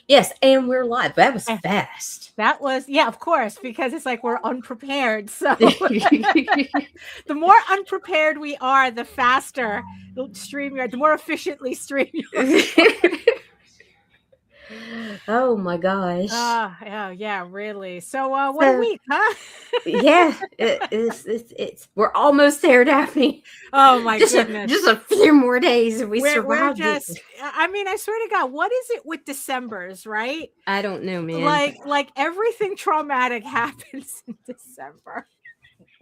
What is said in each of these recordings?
Yes, and we're live. That was Eh, fast. That was, yeah, of course, because it's like we're unprepared. So the more unprepared we are, the faster StreamYard, the more efficiently StreamYard. Oh my gosh. Yeah, really. So what a So week, huh? yeah, it's we're almost there, Daphne. Oh my Just goodness. just a few more days and we We're survived it. just, I mean, I swear to God, what is it with Decembers, right? I don't know, man. Like everything traumatic happens in December.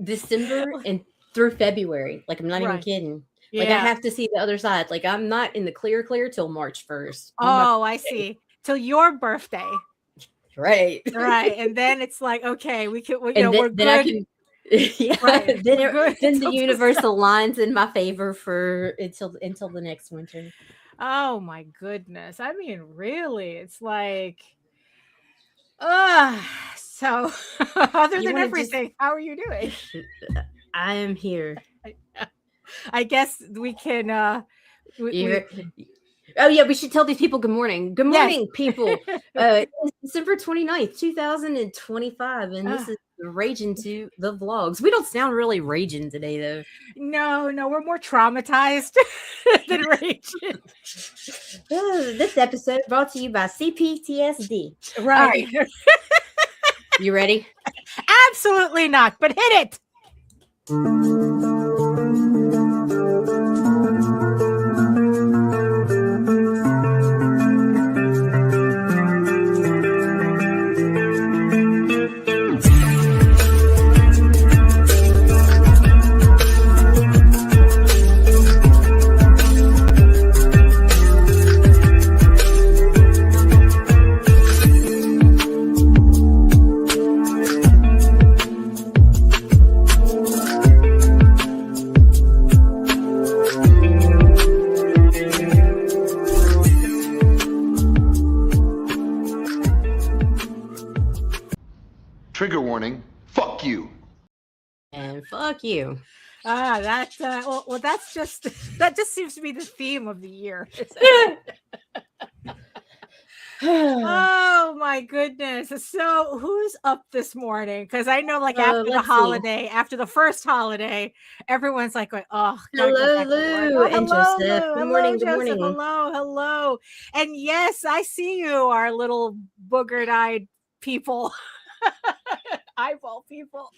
December and through February. Like I'm not even Right. kidding. Like I Yeah. have to see the other side. Like I'm not in the clear till March 1st. On my Oh, I birthday. see. Till your birthday. Right. Right. And then it's like, okay, And we're then I good. can yeah, Right. then We're good then the until universe December. aligns in my favor for until the next winter. Oh my goodness. I mean, really, it's like, uh so other You than want to just everything, how are you doing? I am here. I guess we can You're, we oh yeah, we should tell these people good morning. Good yes. morning, people. It's December 29th, 2025, and this Uh, is Ragin to the vlogs. We don't sound really raging today though. no, we're more traumatized than raging. This episode brought to you by CPTSD. Right. All right, you ready? Absolutely not, but hit it. Trigger warning, fuck you. And fuck you. That's well, that's just that just seems to be the theme of the year. Oh my goodness. So who's up this morning? Because I know like after the Let's see. holiday, after the first holiday, everyone's like, oh, gotta go Hello, back to work. Lou Oh, and hello, Joseph. Lou. Good Hello, morning. Good Joseph. morning. Hello. And yes, I see you, our little boogered-eyed people. Eyeball people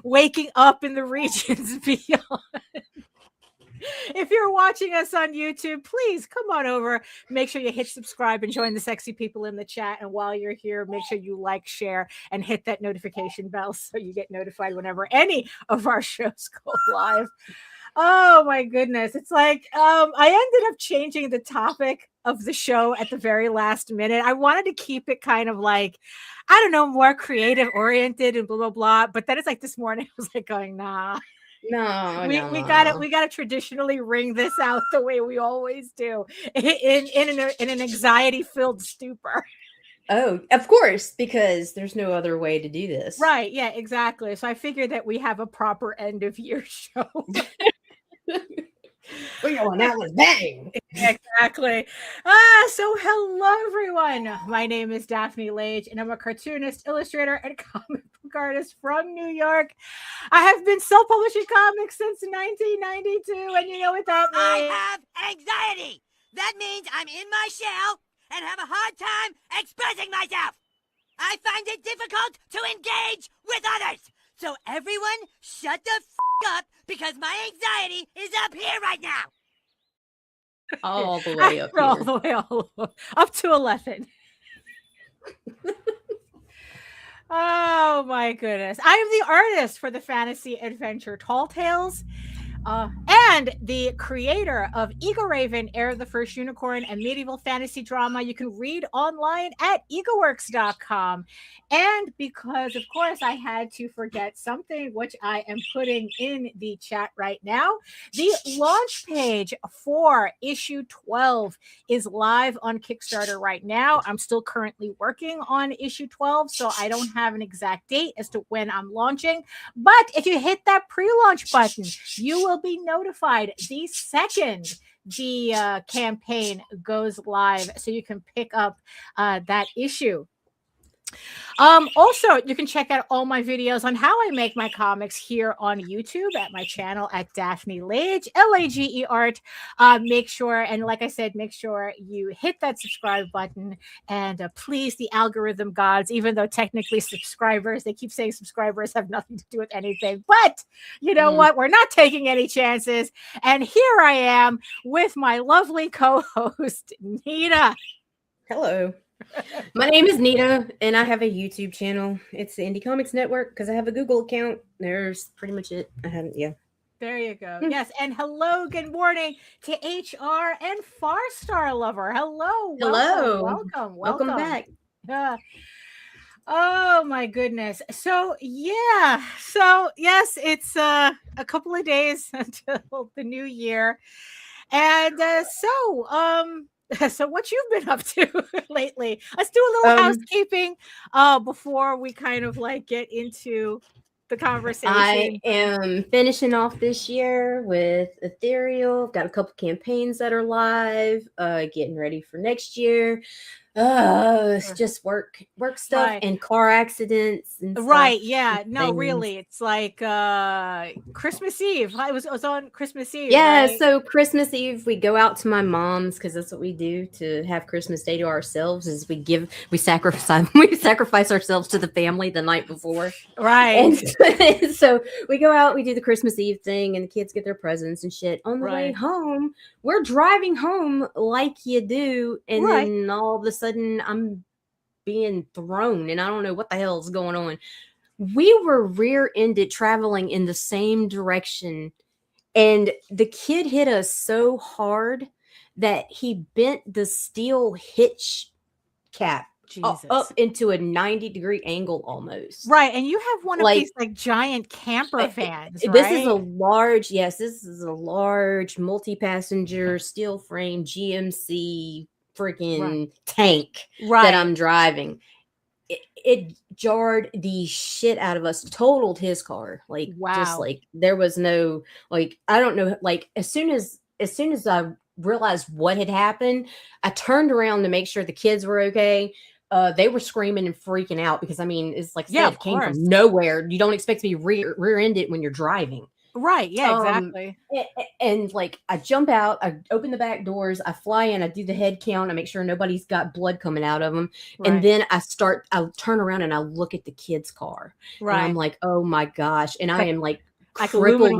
waking up in the regions beyond. If you're watching us on YouTube, please come on over. Make sure you hit subscribe and join the sexy people in the chat. And while you're here, make sure you like, share, and hit that notification bell so you get notified whenever any of our shows go live. Oh my goodness. It's like I ended up changing the topic of the show at the very last minute. I wanted to keep it kind of like, I don't know, more creative oriented and blah blah blah. But then it's like this morning I was like going, nah. We gotta traditionally ring this out the way we always do in an anxiety filled stupor. Oh, of course, because there's no other way to do this. Right? Yeah, exactly. So I figured that we have a proper end of year show. We're going out with bang. Exactly. So hello everyone. My name is Daphne Lage, and I'm a cartoonist, illustrator, and comic book artist from New York. I have been self-publishing comics since 1992, and you know what that means. I have anxiety. That means I'm in my shell and have a hard time expressing myself. I find it difficult to engage with others. So everyone shut the up because my anxiety is up here right now. All the way up all here. the way up to 11. Oh my goodness. I am the artist for the fantasy adventure Tall Tales. And the creator of Eagle Raven, Heir of the First Unicorn, and medieval fantasy drama you can read online at eagleworks.com. And because, of course, I had to forget something, which I am putting in the chat right now, the launch page for issue 12 is live on Kickstarter right now. I'm still currently working on issue 12, so I don't have an exact date as to when I'm launching. But if you hit that pre-launch button, you will be notified the second campaign goes live, so you can pick up that issue. Also, you can check out all my videos on how I make my comics here on YouTube at my channel at Daphne Lage, Lage Art. Make sure, and like I said, make sure you hit that subscribe button, and please, the algorithm gods, even though technically subscribers, they keep saying subscribers have nothing to do with anything, but you know what? We're not taking any chances. And here I am with my lovely co-host, Nita. Hello. My name is Nita, and I have a YouTube channel. It's the Indie Comics Network because I have a Google account. There's pretty much it. There you go. Yes, and hello, good morning to HR and Farstar Lover. Hello. Welcome back. Oh my goodness. So yes, it's a couple of days until the new year, and so what you've been up to lately? Let's do a little housekeeping before we kind of like get into the conversation. I am finishing off this year with Ethereal. Got a couple campaigns that are live. Getting ready for next year. It's just work stuff and car accidents and stuff. Right, yeah. No, really. It's like Christmas Eve. I was on Christmas Eve. Yeah, right? So Christmas Eve we go out to my mom's because that's what we do to have Christmas Day to ourselves is we sacrifice ourselves to the family the night before. Right. And so we go out, we do the Christmas Eve thing, and the kids get their presents and shit. On the way home, we're driving home like you do, and then all of a sudden I'm being thrown and I don't know what the hell is going on. We were rear-ended traveling in the same direction, and the kid hit us so hard that he bent the steel hitch cap up into a 90-degree angle almost. Right. And you have one of these like giant camper vans, right? This is a large multi-passenger steel frame GMC freaking tank that I'm driving. It jarred the shit out of us, totaled his car. Like, just like there was no, like, I don't know, like as soon as I realized what had happened, I turned around to make sure the kids were okay. They were screaming and freaking out because I mean, it's like I said, it came from nowhere. You don't expect to be rear-ended when you're driving. Right. Yeah, exactly. And like I jump out, I open the back doors, I fly in, I do the head count, I make sure nobody's got blood coming out of them. Right. And then I'll turn around and I look at the kid's car. Right. And I'm like, oh my gosh. And I am like crippled.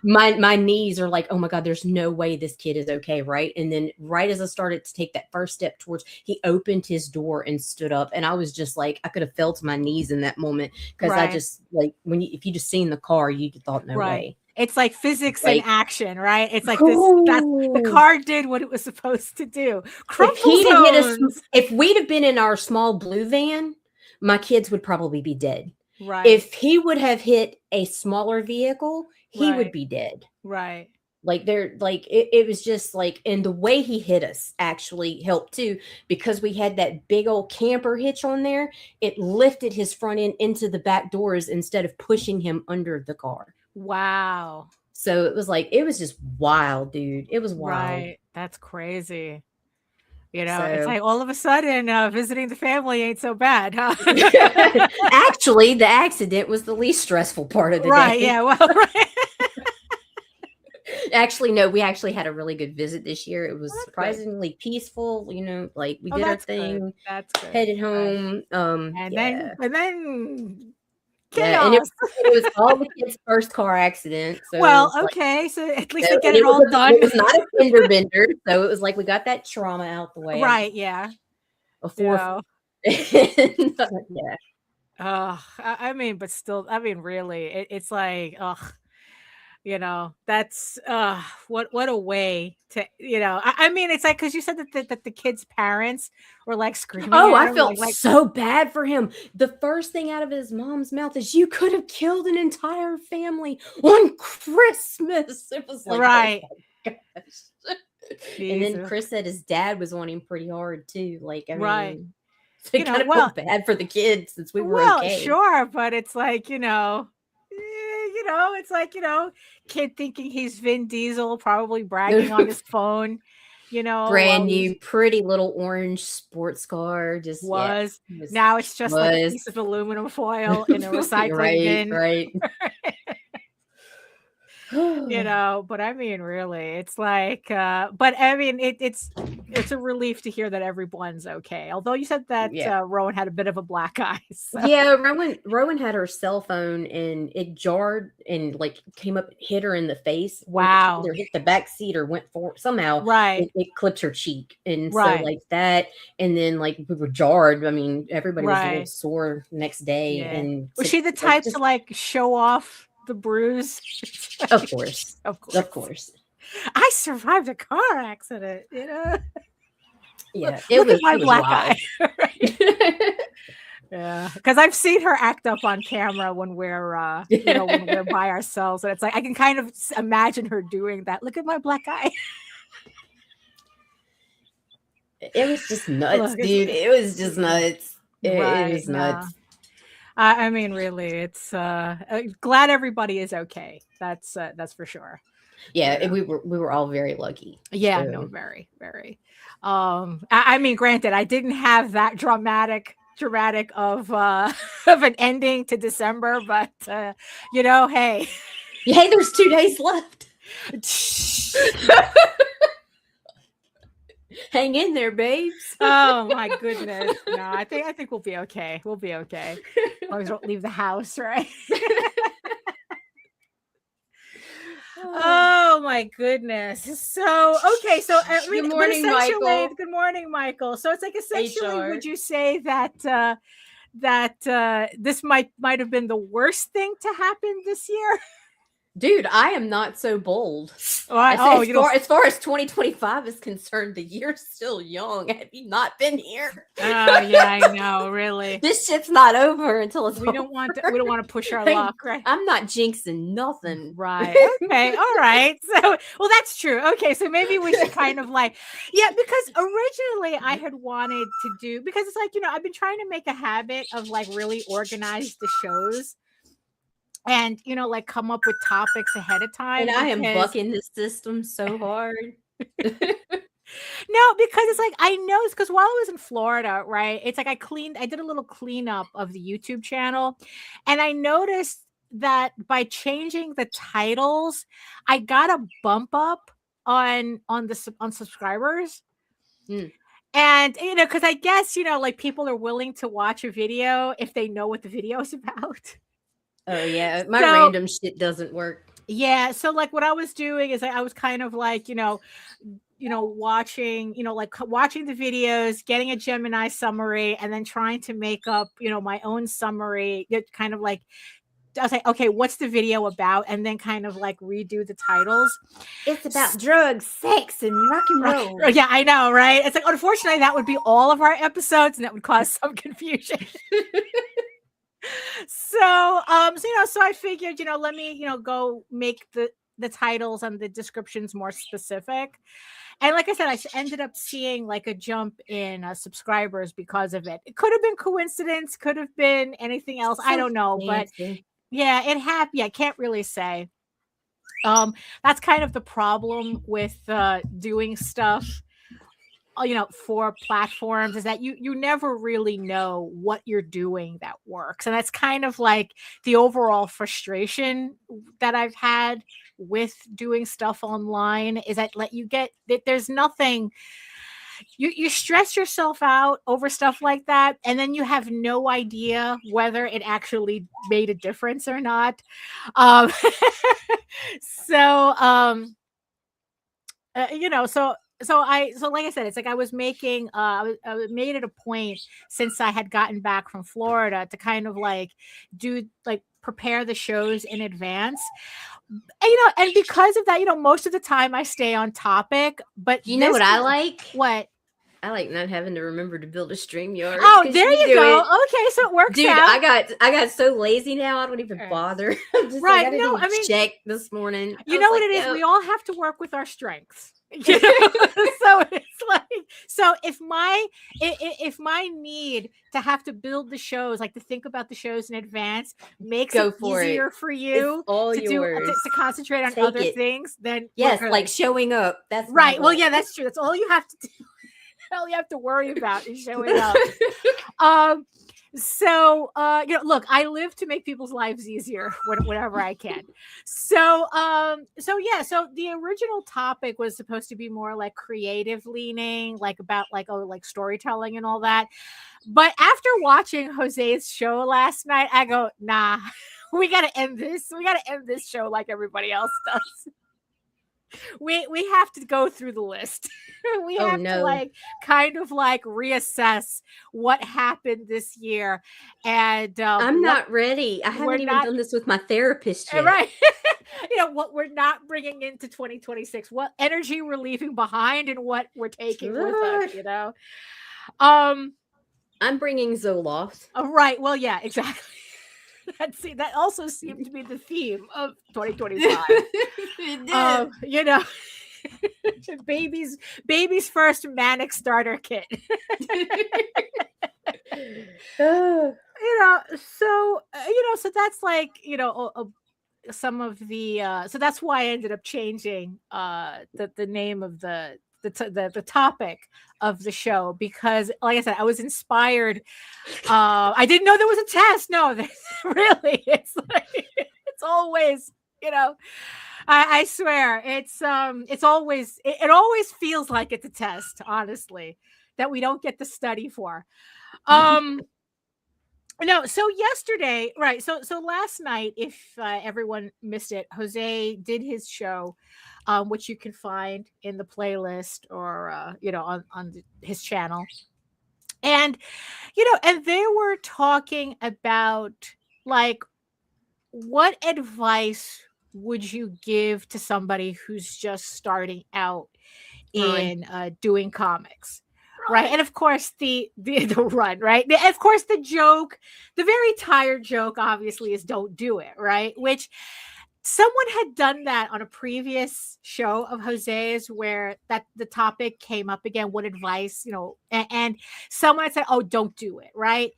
My knees are like, oh my God, there's no way this kid is okay. Right. And then right as I started to take that first step towards, he opened his door and stood up. And I was just like, I could have fell to my knees in that moment. Cause I just like, if you just seen the car, you thought no way. It's like physics in action, right? It's like the car did what it was supposed to do. If we'd have been in our small blue van, my kids would probably be dead. Right. If he would have hit a smaller vehicle, he would be dead. Right. Like it was just like, and the way he hit us actually helped too, because we had that big old camper hitch on there. It lifted his front end into the back doors instead of pushing him under the car. Wow. So it was just wild, dude. It was wild. Right. That's crazy. You know, it's like all of a sudden visiting the family ain't so bad, huh? Actually, the accident was the least stressful part of the day. Right. Yeah. Well, right. Actually, no, we actually had a really good visit this year. It was surprisingly peaceful. You know, like we did our thing. Good. That's good. Headed home. And then and it was all the kids' first car accident. So so at least they get it all done. It was not a fender bender, so it was like we got that trauma out the way. Right? Yeah. Before. I mean, but still, I mean, really, it's like, you know, that's what a way to, you know, I mean, it's like, because you said that the kid's parents were like screaming. Oh, I felt so bad for him. The first thing out of his mom's mouth is, you could have killed an entire family on Christmas. It was like, right. Oh my gosh. And then Chris said his dad was on him pretty hard too. Like, I mean, so it kind of felt bad for the kids since we were okay. Sure, but it's like, it's like, kid thinking he's Vin Diesel, probably bragging on his phone, brand new, pretty little orange sports car. Now it's just like a piece of aluminum foil in a recycling bin. Right. But I mean, really, it's like, but I mean, it's a relief to hear that everyone's okay. Although you said that Rowan had a bit of a black eye. So. Yeah, Rowan had her cell phone and it jarred and like came up and hit her in the face. Wow. Either hit the back seat or went forward somehow. Right. It clipped her cheek. And so like that. And then like we were jarred. I mean, everybody was a little sore next day. Yeah. And was she the type to like show off the bruise? Of course. I survived a car accident, Yeah, it was my black eye. Yeah, because I've seen her act up on camera when we're when we're by ourselves, and it's like I can kind of imagine her doing that. Look at my black eye. It was just nuts, dude. It was just nuts. It was nuts. I mean, really, it's glad everybody is okay. That's for sure. Yeah, we were all very lucky. Yeah, no, very, very. I mean, granted, I didn't have that dramatic of an ending to December, but hey, there's 2 days left. Hang in there, babes. Oh my goodness. No, I think we'll be okay. We'll be okay. As long as we don't leave the house, right? Oh my goodness. So okay, so I mean, good morning, Michael. Good morning, Michael. So it's like essentially, would you say that this might have been the worst thing to happen this year? Dude, I am not so bold. As far as 2025 is concerned, the year's still young. Have you not been here? Oh yeah, I know. Really, this shit's not over until it's. We don't want to push our luck, right? I'm not jinxing nothing, right? Okay, all right. So, well, that's true. Okay, so maybe we should kind of because originally I had wanted to do because it's like I've been trying to make a habit of like really organize the shows. And like come up with topics ahead of time. And I am bucking the system so hard. No, because it's like I know it's because while I was in Florida, right? It's like I did a little cleanup of the YouTube channel, and I noticed that by changing the titles, I got a bump up on subscribers. And because I guess like people are willing to watch a video if they know what the video is about. Oh yeah, my random shit doesn't work. Yeah, so like what I was doing is I was kind of like watching watching the videos, getting a Gemini summary, and then trying to make up my own summary. Kind of like I was like, okay, what's the video about, and then kind of like redo the titles. It's about drugs, sex, and rock and roll. Right. Yeah, I know, right? It's like unfortunately that would be all of our episodes, and that would cause some confusion. So I figured, let me, go make the titles and the descriptions more specific. And like I said, I ended up seeing like a jump in subscribers because of it. It could have been coincidence, could have been anything else. I don't know, but yeah, it happened. Yeah, I can't really say. That's kind of the problem with doing stuff for platforms is that you never really know what you're doing that works. And that's kind of like the overall frustration that I've had with doing stuff online is that there's nothing, you stress yourself out over stuff like that. And then you have no idea whether it actually made a difference or not. So like I said, it's like I was making, I made it a point since I had gotten back from Florida to kind of like prepare the shows in advance. And because of that, most of the time I stay on topic, but you know what I like? What? I like not having to remember to build a Streamyard. Oh, there you go. Okay, so it works Dude, out. I got so lazy now. I don't even bother. I'm just right. check this morning. You know what it is? We all have to work with our strengths. You know? So it's like, so if my need to have to build the shows, like to think about the shows in advance, makes Go it for it. easier for you It's all to yours. to concentrate on Take other it. things, then Yes, we're like good. showing up. That's Right. my Well, goal. yeah, that's true. That's all you have to do. All you have to worry about is showing up. So you know, look, I live to make people's lives easier whenever I can. So yeah, so the original topic was supposed to be more like creative leaning, like about like storytelling and all that. But after watching Jose's show last night, I go, nah, we gotta end this. We gotta end this show like everybody else does. We have to go through the list. We have to like kind of like reassess what happened this year, and I'm not ready. I haven't even done this with my therapist yet. Right. You know what we're not bringing into 2026, what energy we're leaving behind, and what we're taking with us. You know, I'm bringing Zoloft. Right. Well, yeah, exactly. That also seemed to be the theme of 2025. It did. You know, baby's first manic starter kit. You know, so so that's like, some of the so that's why I ended up changing the name of the topic of the show, because like I said, I was inspired. I didn't know there was a test. No, really, it's like, it's always, I swear it always feels like it's a test, honestly, that we don't get the study for. No, so yesterday, right? So last night, if everyone missed it, Jose did his show, which you can find in the playlist or on his channel, and and they were talking about like, what advice would you give to somebody who's just starting out in doing comics? Right. And of course the run, right? Of course the joke, the very tired joke, obviously, is don't do it, right? Which someone had done that on a previous show of Jose's, where that the topic came up again, what advice, and someone had said, oh, don't do it, right?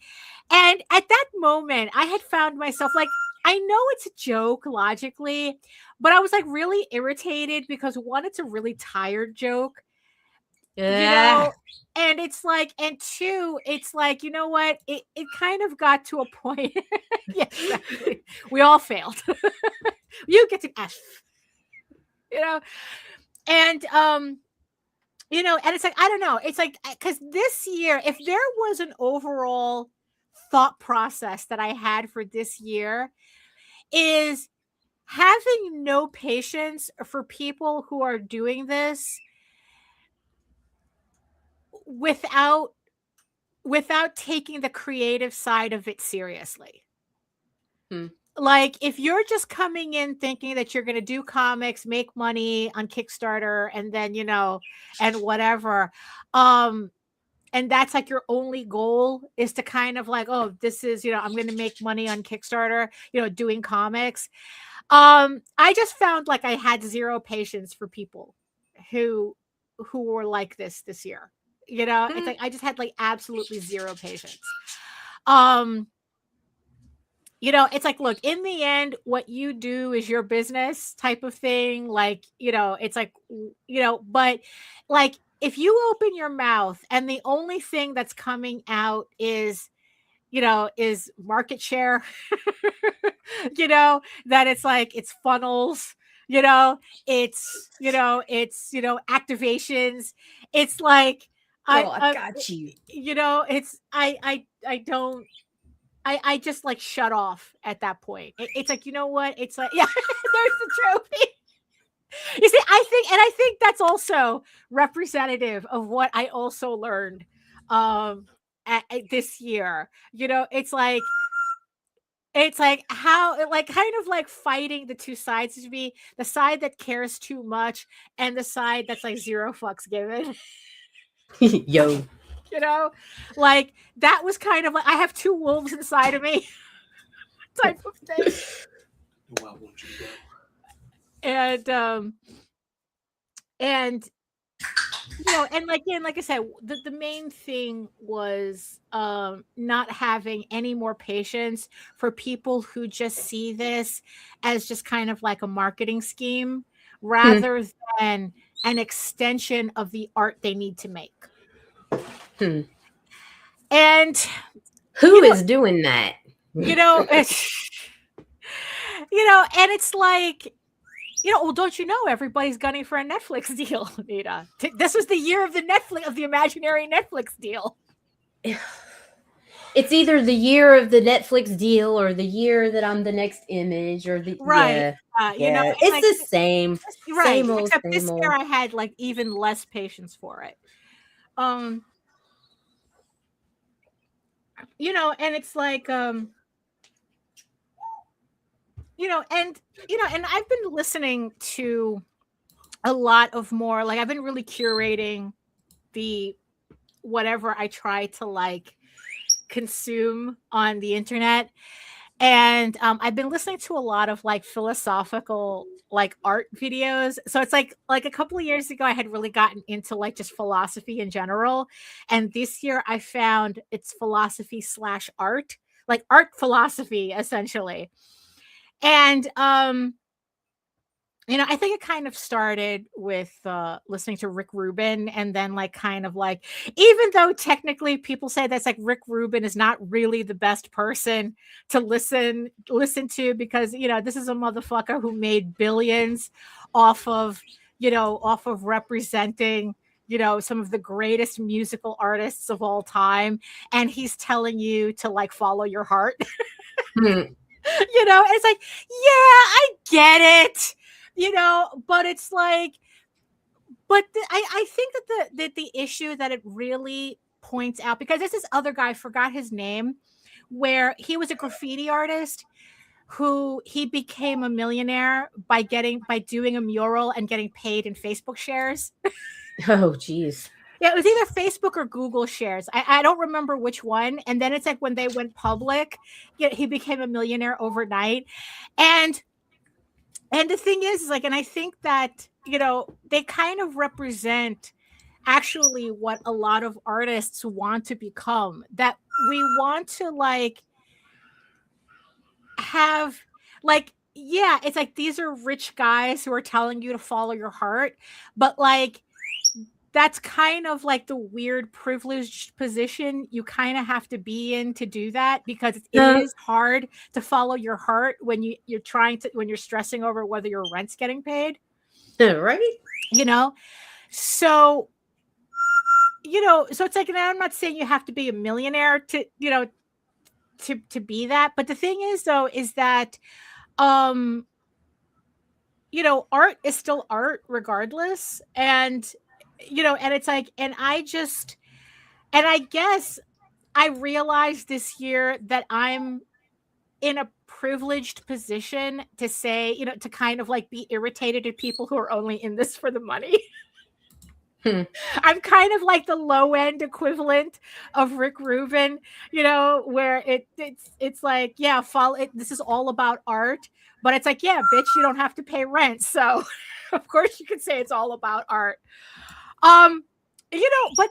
And at that moment I had found myself like, I know it's a joke logically, but I was like really irritated because one, it's a really tired joke. And it's like, and two, it's like, you know what, it kind of got to a point. Yeah, exactly. We all failed. You get an F, and and it's like, I don't know, it's like, because this year, if there was an overall thought process that I had for this year, is having no patience for people who are doing this without taking the creative side of it seriously. Like, if you're just coming in thinking that you're going to do comics, make money on Kickstarter, and then and whatever, and that's like your only goal, is to kind of like, oh, this is, I'm going to make money on Kickstarter, doing comics. I just found like I had zero patience for people who were like this year. It's like I just had like absolutely zero patience. It's like, look, in the end, what you do is your business type of thing. Like, it's like, but like, if you open your mouth and the only thing that's coming out is market share, that it's like, it's funnels, it's activations. It's like, I got you. It's I just like shut off at that point. It's like, you know what? It's like, yeah, there's the trophy. You see, I think that's also representative of what I also learned at this year. It's like how, like, kind of like fighting the two sides, to be the side that cares too much and the side that's like zero fucks given. Yo. Like, that was kind of like, I have two wolves inside of me type of thing. Why won't you go? And And like I said, the main thing was not having any more patience for people who just see this as just kind of like a marketing scheme rather than an extension of the art they need to make. And who is doing that? It's, and it's like, well, don't you know everybody's gunning for a Netflix deal, Nita? This was the year of the imaginary Netflix deal. It's either the year of the Netflix deal or the year that I'm the next image or the right. Yeah, it's like, the same. Right. Same old, except same this old. year I had like even less patience for it. And it's like and I've been listening to a lot of more, like I've been really curating the whatever I try to like consume on the internet. And I've been listening to a lot of like philosophical like art videos. So it's like a couple of years ago I had really gotten into like just philosophy in general, and this year I found it's philosophy / art, like art philosophy essentially. And I think it kind of started with listening to Rick Rubin, and then like kind of like, even though technically people say that's like Rick Rubin is not really the best person to listen to, because this is a motherfucker who made billions off of representing some of the greatest musical artists of all time, and he's telling you to like follow your heart. It's like, yeah, I get it. But it's like, I think that the issue that it really points out, because there's this other guy, I forgot his name, where he was a graffiti artist who he became a millionaire by doing a mural and getting paid in Facebook shares. Oh, geez. Yeah, it was either Facebook or Google shares. I don't remember which one. And then it's like when they went public, he became a millionaire overnight. And the thing is like, and I think that, they kind of represent actually what a lot of artists want to become, that we want to like have like, yeah, it's like these are rich guys who are telling you to follow your heart, but like that's kind of like the weird privileged position you kind of have to be in to do that, because it is hard to follow your heart when when you're stressing over whether your rent's getting paid. Right. So it's like, and I'm not saying you have to be a millionaire to be that, but the thing is though is that art is still art regardless. And and it's like, and I guess I realized this year that I'm in a privileged position to say, to kind of like be irritated at people who are only in this for the money. I'm kind of like the low end equivalent of Rick Rubin, where it's like, yeah, follow it. This is all about art, but it's like, yeah, bitch, you don't have to pay rent. So of course you could say it's all about art. But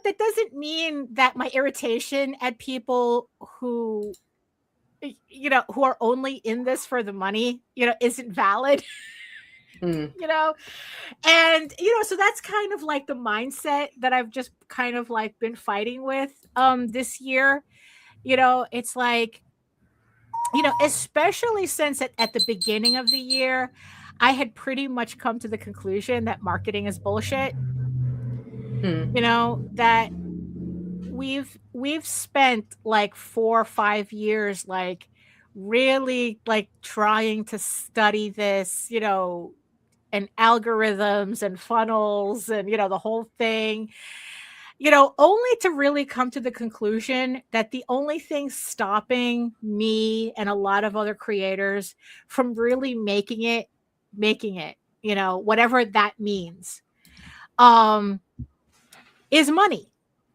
that doesn't mean that my irritation at people who are only in this for the money, isn't valid. And so that's kind of like the mindset that I've just kind of like been fighting with this year. It's like, especially since at the beginning of the year I had pretty much come to the conclusion that marketing is bullshit. That we've spent like 4 or 5 years like really like trying to study this, and algorithms and funnels and the whole thing, only to really come to the conclusion that the only thing stopping me and a lot of other creators from really making it, whatever that means, is money.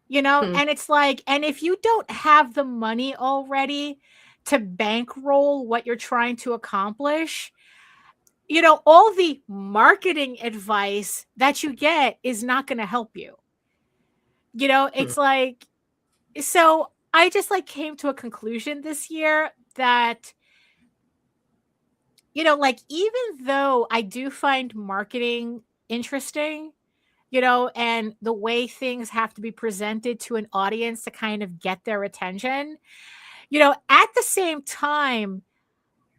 And it's like, and if you don't have the money already to bankroll what you're trying to accomplish, all the marketing advice that you get is not going to help you. It's like, so I just like came to a conclusion this year that, like, even though I do find marketing interesting, and the way things have to be presented to an audience to kind of get their attention, at the same time,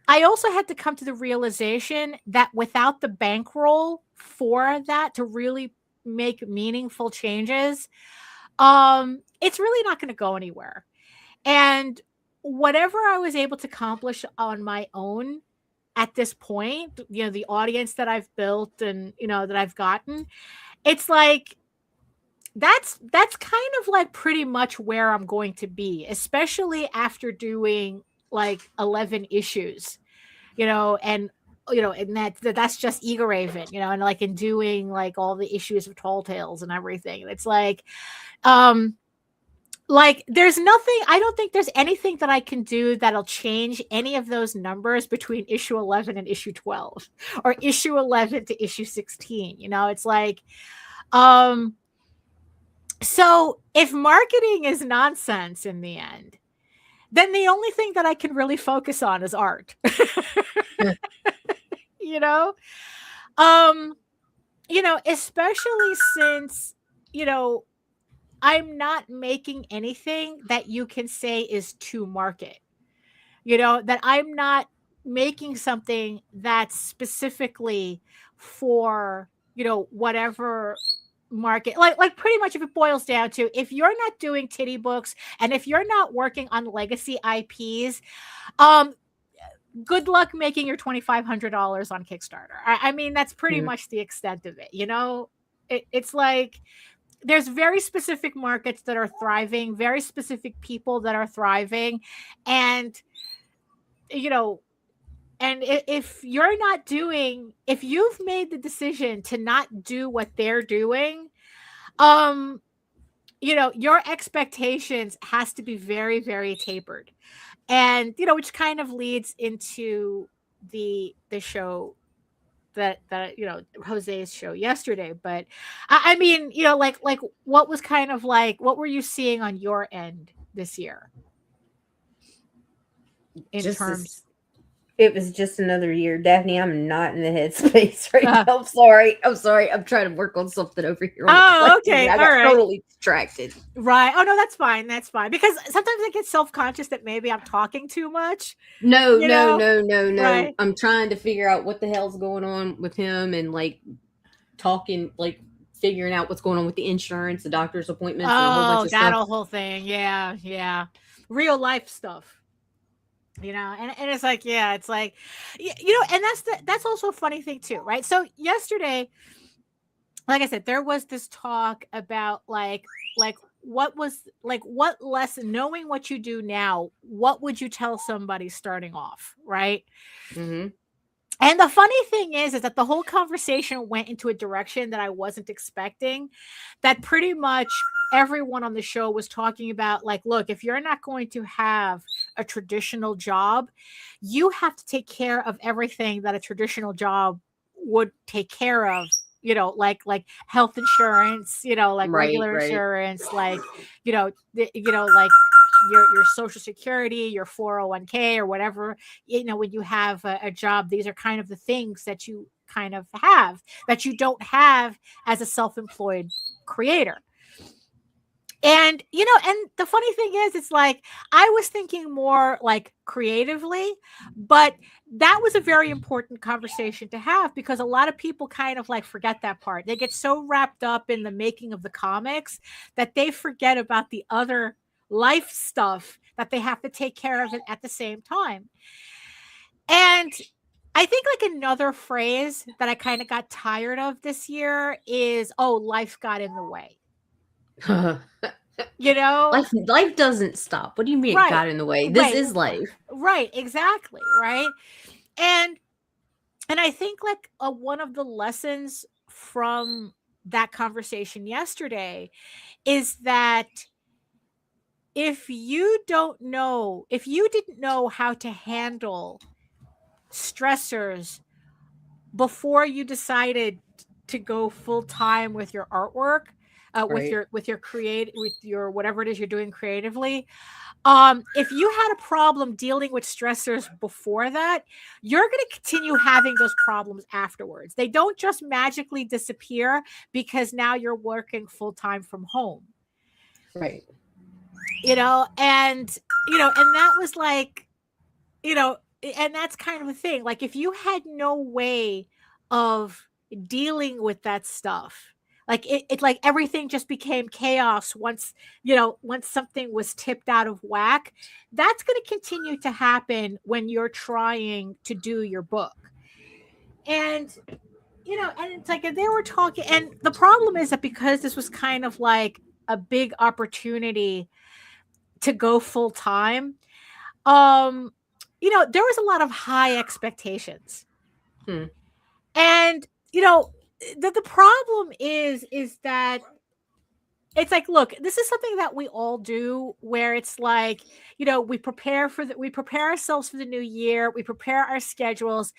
I also had to come to the realization that without the bankroll for that to really make meaningful changes, it's really not going to go anywhere. And whatever I was able to accomplish on my own at this point, the audience that I've built and, that I've gotten, it's like, that's kind of like pretty much where I'm going to be, especially after doing like 11 issues, and that's just Eager Raven, and like in doing like all the issues of Tall Tales and everything. And it's like there's nothing, I don't think there's anything that I can do that'll change any of those numbers between issue 11 and issue 12 or issue 11 to issue 16. It's like, so if marketing is nonsense in the end, then the only thing that I can really focus on is art. Especially since, I'm not making anything that you can say is to market, that I'm not making something that's specifically for, whatever market, like pretty much if it boils down to, if you're not doing titty books and if you're not working on legacy IPs, good luck making your $2,500 on Kickstarter. I mean, that's pretty much the extent of it. It's like, there's very specific markets that are thriving, very specific people that are thriving. And, and if you've made the decision to not do what they're doing, your expectations has to be very, very tapered. And, which kind of leads into the show that Jose's show yesterday. But I mean, like what was kind of like, what were you seeing on your end this year in terms? It was just another year. Daphne, I'm not in the headspace right now. I'm sorry. I'm trying to work on something over here. Okay. I got totally distracted. Right. Oh, no, that's fine. That's fine. Because sometimes I get self-conscious that maybe I'm talking too much. No. Right. I'm trying to figure out what the hell's going on with him and like talking, like figuring out what's going on with the insurance, the doctor's appointments, and a whole bunch of stuff. That whole thing. Yeah. Real life stuff. And it's like, yeah, it's like, and that's also a funny thing too, right? So yesterday, like I said, there was this talk about like what lesson, knowing what you do now, what would you tell somebody starting off, right? Mm-hmm. And the funny thing is that the whole conversation went into a direction that I wasn't expecting, that pretty much everyone on the show was talking about, like, look, if you're not going to have a traditional job, you have to take care of everything that a traditional job would take care of, like health insurance, like regular insurance, like, like your Social Security, your 401k or whatever, when you have a job, these are kind of the things that you kind of have that you don't have as a self-employed creator. And, and the funny thing is, it's like, I was thinking more like creatively, but that was a very important conversation to have, because a lot of people kind of like forget that part. They get so wrapped up in the making of the comics that they forget about the other life stuff that they have to take care of it at the same time. And I think like another phrase that I kind of got tired of this year is, oh, life got in the way. Life doesn't stop. What do you mean it got in the way? This is life. Right, exactly, right? And I think like one of the lessons from that conversation yesterday is that if you didn't know how to handle stressors before you decided to go full time with your artwork, with your whatever it is you're doing creatively. If you had a problem dealing with stressors before that, you're going to continue having those problems afterwards. They don't just magically disappear because now you're working full time from home. Right. And that was like, and that's kind of a thing. Like if you had no way of dealing with that stuff, like it like everything just became chaos once something was tipped out of whack. That's going to continue to happen when you're trying to do your book. And and it's like, they were talking, and the problem is that because this was kind of like a big opportunity to go full time, there was a lot of high expectations. And the problem is that it's like, look, this is something that we all do, where it's like, we prepare ourselves for the new year, we prepare our schedules,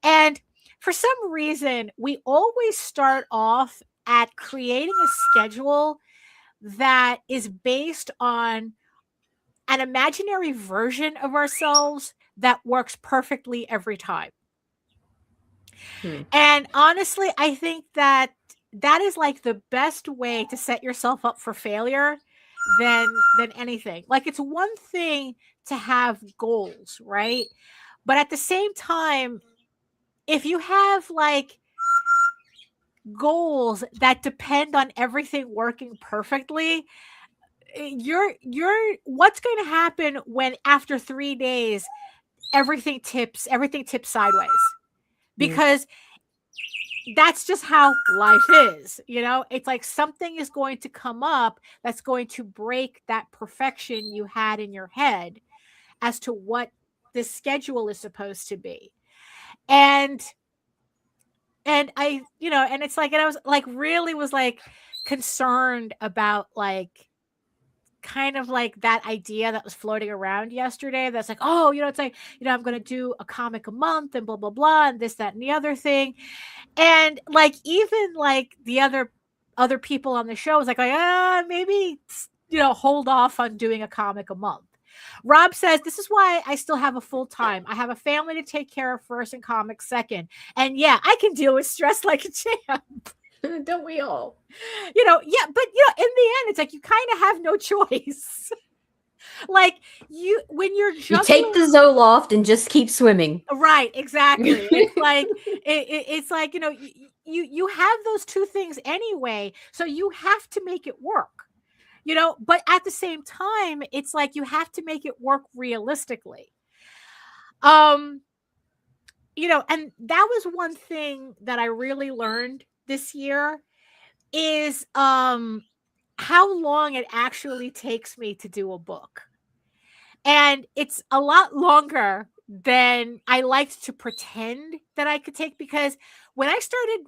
and for some reason we always start off at creating a schedule that is based on an imaginary version of ourselves that works perfectly every time. And honestly, I think that is like the best way to set yourself up for failure than anything. Like, it's one thing to have goals, right? But at the same time, if you have like goals that depend on everything working perfectly, you're what's going to happen when after 3 days everything tips sideways? Because that's just how life is. It's like something is going to come up that's going to break that perfection you had in your head as to what this schedule is supposed to be. And I, and it's like, and I was like, really was like concerned about like kind of like that idea that was floating around yesterday. That's like, oh, it's like, I'm going to do a comic a month and blah, blah, blah, and this, that, and the other thing. And like, even like the other people on the show was like, maybe, hold off on doing a comic a month. Rob says, this is why I still have a full time. I have a family to take care of first and comics second. And yeah, I can deal with stress like a champ. Don't we all? Yeah, but in the end, it's like you kind of have no choice. Like when you're juggling, you take the Zoloft and just keep swimming. Right, exactly. It's like it's like you have those two things anyway, so you have to make it work. But at the same time, it's like you have to make it work realistically. And that was one thing that I really learned this year is how long it actually takes me to do a book. And it's a lot longer than I liked to pretend that I could take, because when I started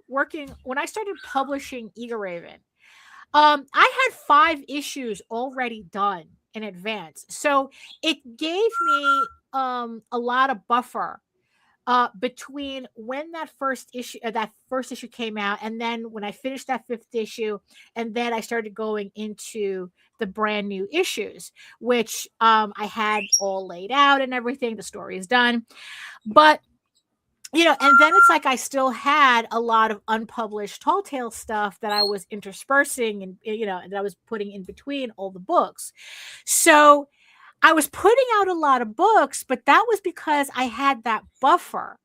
publishing Eager Raven, I had 5 issues already done in advance. So it gave me a lot of buffer between when that first issue came out, and then when I finished that 5th issue, and then I started going into the brand new issues, which I had all laid out and everything. The story is done, but and then it's like I still had a lot of unpublished Tall Tale stuff that I was interspersing and and that I was putting in between all the books. So I was putting out a lot of books, but that was because I had that buffer,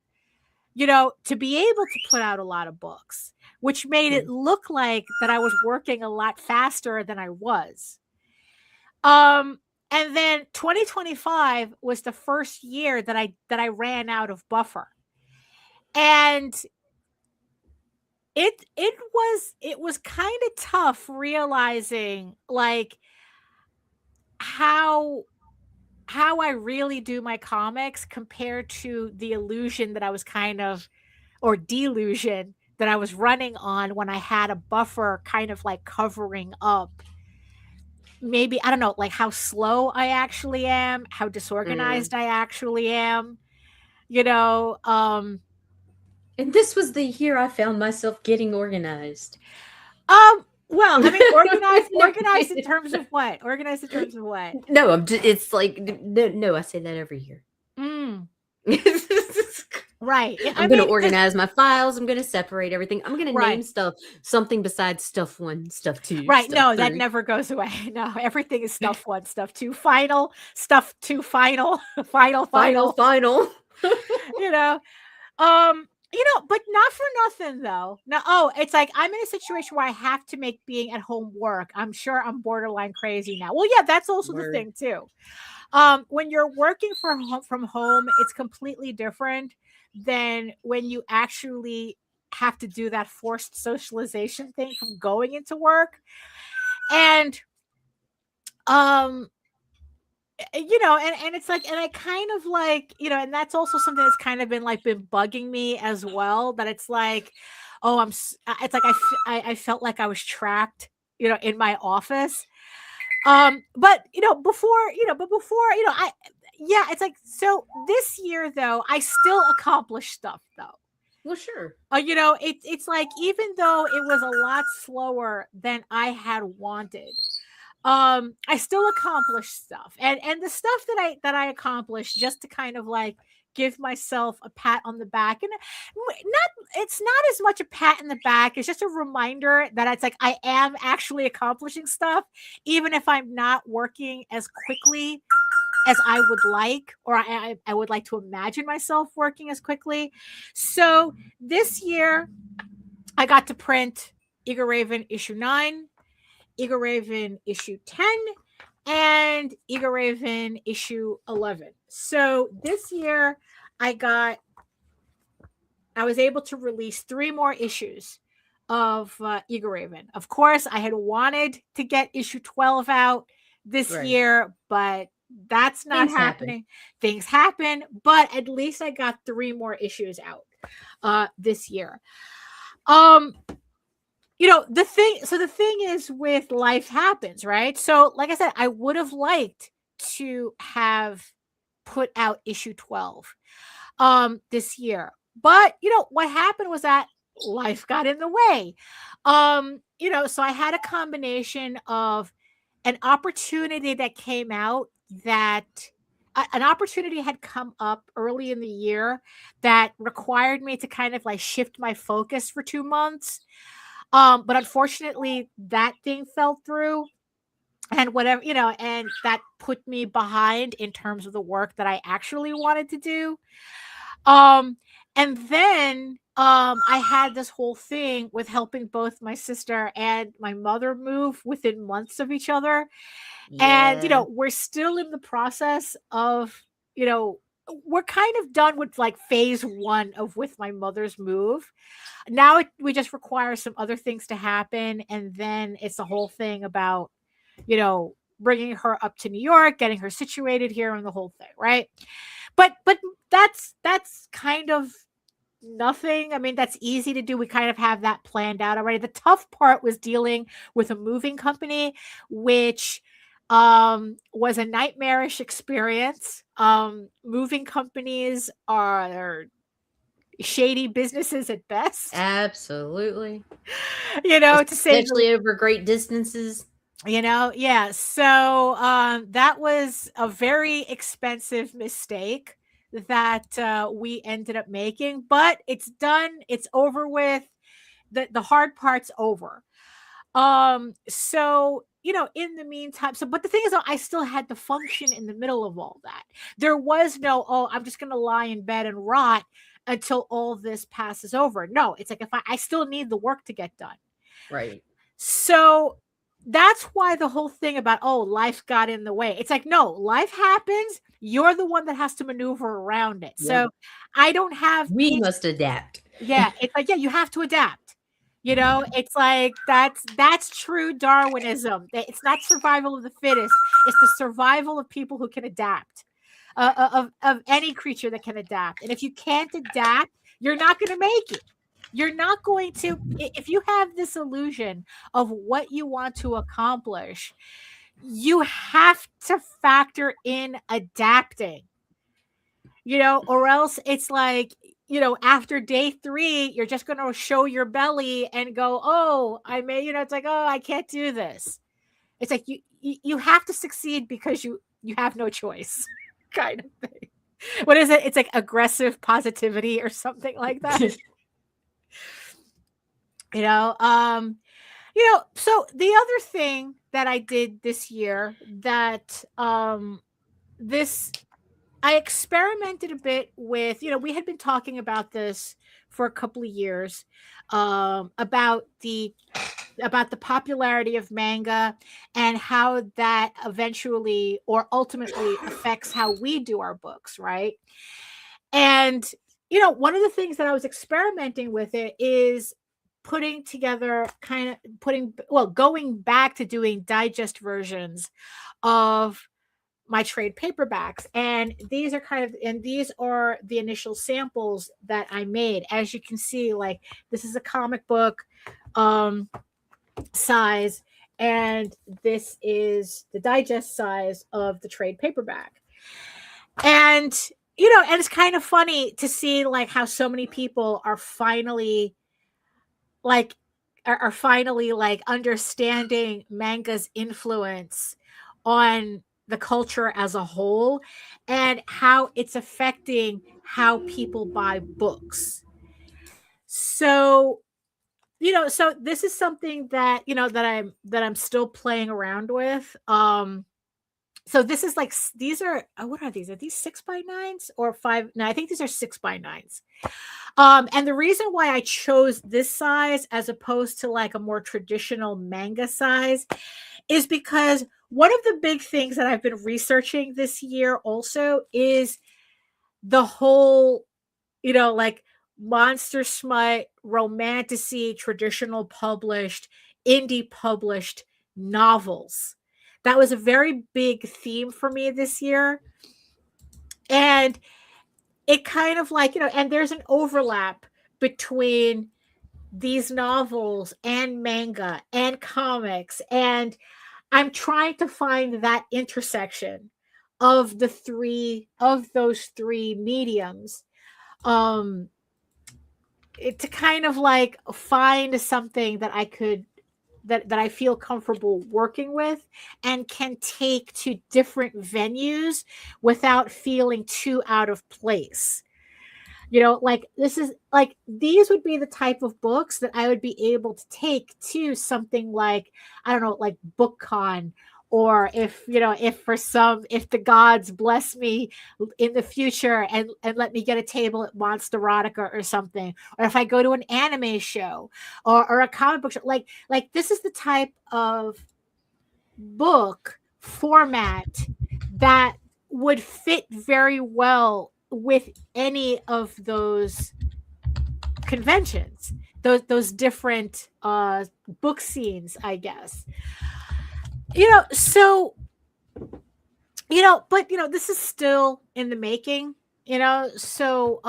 to be able to put out a lot of books, which made it look like that I was working a lot faster than I was. And then 2025 was the first year that I ran out of buffer. And it was kind of tough realizing like how I really do my comics compared to the illusion that I was or delusion that I was running on when I had a buffer kind of like covering up maybe, I don't know, like how slow I actually am, how disorganized I actually am, And this was the year I found myself getting organized. Well, I mean, organized in terms of what? Organized in terms of what? No, it's like, no, I say that every year. Right. I'm going to organize my files. I'm going to separate everything. I'm going to name stuff something besides stuff 1, stuff 2. Right. Stuff No, 3. that never goes away. No, everything is stuff 1, stuff 2, final, stuff 2, final, final. But not for nothing though. No, it's like I'm in a situation where I have to make being at home work. I'm sure I'm borderline crazy now. Well, yeah, that's also the thing too. When you're working from home, it's completely different than when you actually have to do that forced socialization thing from going into work. And and it's like, and I kind of like, and that's also something that's kind of been bugging me as well, that it's like, it's like I felt like I was trapped, in my office. But it's like, so this year though, I still accomplished stuff though. Well, sure. It's like, even though it was a lot slower than I had wanted, I still accomplished stuff, and the stuff that I accomplished, just to kind of like give myself a pat on the back, and it's not as much a pat in the back, it's just a reminder that it's like I am actually accomplishing stuff, even if I'm not working as quickly as I would like, or I would like to imagine myself working as quickly. So this year I got to print Eager Raven issue 9, Eager Raven issue 10, and Eager Raven issue 11. So this year I was able to release 3 more issues of Eager Raven. Of course, I had wanted to get issue 12 out this year, but that's not happening. Things happen, but at least I got 3 more issues out this year. The thing is, with life happens, right? So like I said, I would have liked to have put out issue 12 this year, but what happened was that life got in the way. So I had a combination of an opportunity that came out, that an opportunity had come up early in the year that required me to kind of like shift my focus for 2 months. But unfortunately that thing fell through, and whatever, and that put me behind in terms of the work that I actually wanted to do. And then I had this whole thing with helping both my sister and my mother move within months of each other. Yeah. And we're still in the process of, we're kind of done with like phase 1 of with my mother's move. Now we just require some other things to happen, and then it's the whole thing about bringing her up to New York, getting her situated here, and the whole thing, right? But that's kind of nothing. I mean, that's easy to do. We kind of have that planned out already. The tough part was dealing with a moving company, which was a nightmarish experience. Moving companies are shady businesses at best. Absolutely. To say, especially over great distances. Yeah. So that was a very expensive mistake that we ended up making, but it's done. It's over with. The hard part's over. So in the meantime, but the thing is, I still had to function in the middle of all that. There was no, I'm just going to lie in bed and rot until all this passes over. No, it's like, if I still need the work to get done. Right. So that's why the whole thing about, life got in the way. It's like, no, life happens. You're the one that has to maneuver around it. Yep. So I don't have. We must adapt. Yeah. It's like, yeah, you have to adapt. It's like, that's true Darwinism. It's not survival of the fittest. It's the survival of people who can adapt, of any creature that can adapt. And if you can't adapt, you're not going to make it. You're not going to, if you have this illusion of what you want to accomplish, you have to factor in adapting, or else it's like, after day 3, you're just going to show your belly and go, oh, it's like, oh, I can't do this. It's like you have to succeed because you have no choice kind of thing. What is it? It's like aggressive positivity or something like that. So the other thing that I did this year that I experimented a bit with, we had been talking about this for a couple of years, about the popularity of manga and how that eventually or ultimately affects how we do our books, right? And one of the things that I was experimenting with it is putting together going back to doing digest versions of my trade paperbacks. And these are the initial samples that I made. As you can see, like, this is a comic book size, and this is the digest size of the trade paperback. And and it's kind of funny to see like how so many people are finally like understanding manga's influence on the culture as a whole and how it's affecting how people buy books. So so this is something that that I'm still playing around with. So this is like, these are, what are these? Are these 6x9s or 5? No, I think these are 6x9s. And the reason why I chose this size as opposed to like a more traditional manga size is because one of the big things that I've been researching this year also is the whole, like monster smut, romantasy, traditional published, indie published novels. That was a very big theme for me this year. And it kind of like, and there's an overlap between these novels and manga and comics. And I'm trying to find that intersection of those three mediums. To kind of like find something that I could that I feel comfortable working with and can take to different venues without feeling too out of place. Like this is like, these would be the type of books that I would be able to take to something like, I don't know, like BookCon, or if the gods bless me in the future and let me get a table at Monsterotica or something, or if I go to an anime show or a comic book show, like this is the type of book format that would fit very well with any of those conventions, those different book scenes, I guess. So but this is still in the making, so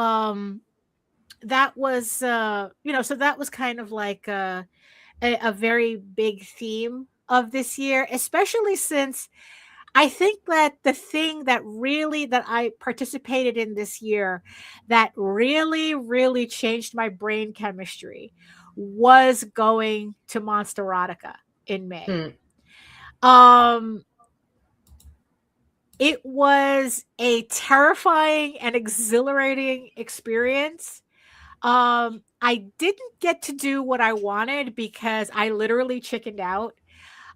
that was so that was kind of like a very big theme of this year, especially since I think that the thing that I participated in this year that really changed my brain chemistry was going to Monsterotica in May. It was a terrifying and exhilarating experience. I didn't get to do what I wanted because I literally chickened out.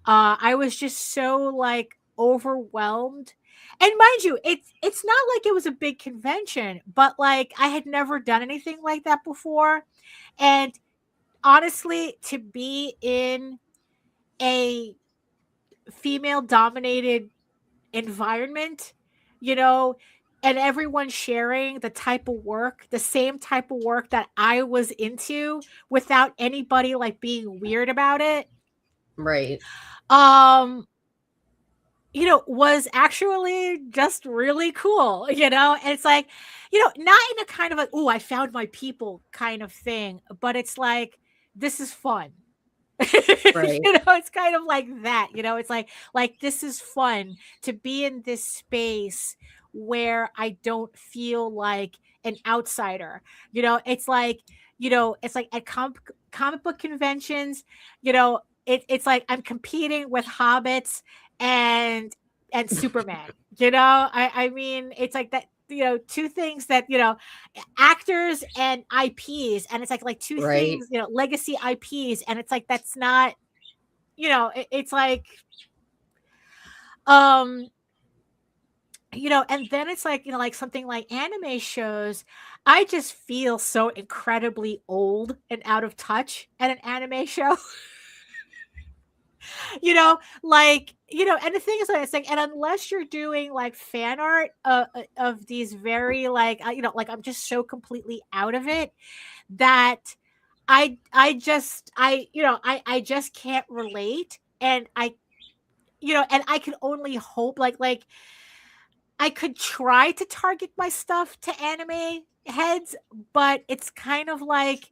I was just so like overwhelmed. And mind you, it's not like it was a big convention, but like I had never done anything like that before. And honestly, to be in a female dominated environment, and everyone sharing the same type of work that I was into without anybody like being weird about it. Right. Was actually just really cool, and it's like, not in a kind of like, oh, I found my people kind of thing, but it's like, this is fun. Right. It's kind of like that, it's like this is fun to be in this space where I don't feel like an outsider. It's like, it's like at comic book conventions, it's like I'm competing with hobbits and Superman. I mean, it's like that, two things that, actors and IPs, and it's like two things, legacy IPs, and it's like that's not, it's like, and then it's like, like something like anime shows, I just feel so incredibly old and out of touch at an anime show. And the thing is, it's like, and unless you're doing like fan art of these very like, like I'm just so completely out of it that I just can't relate. And and I can only hope like I could try to target my stuff to anime heads, but it's kind of like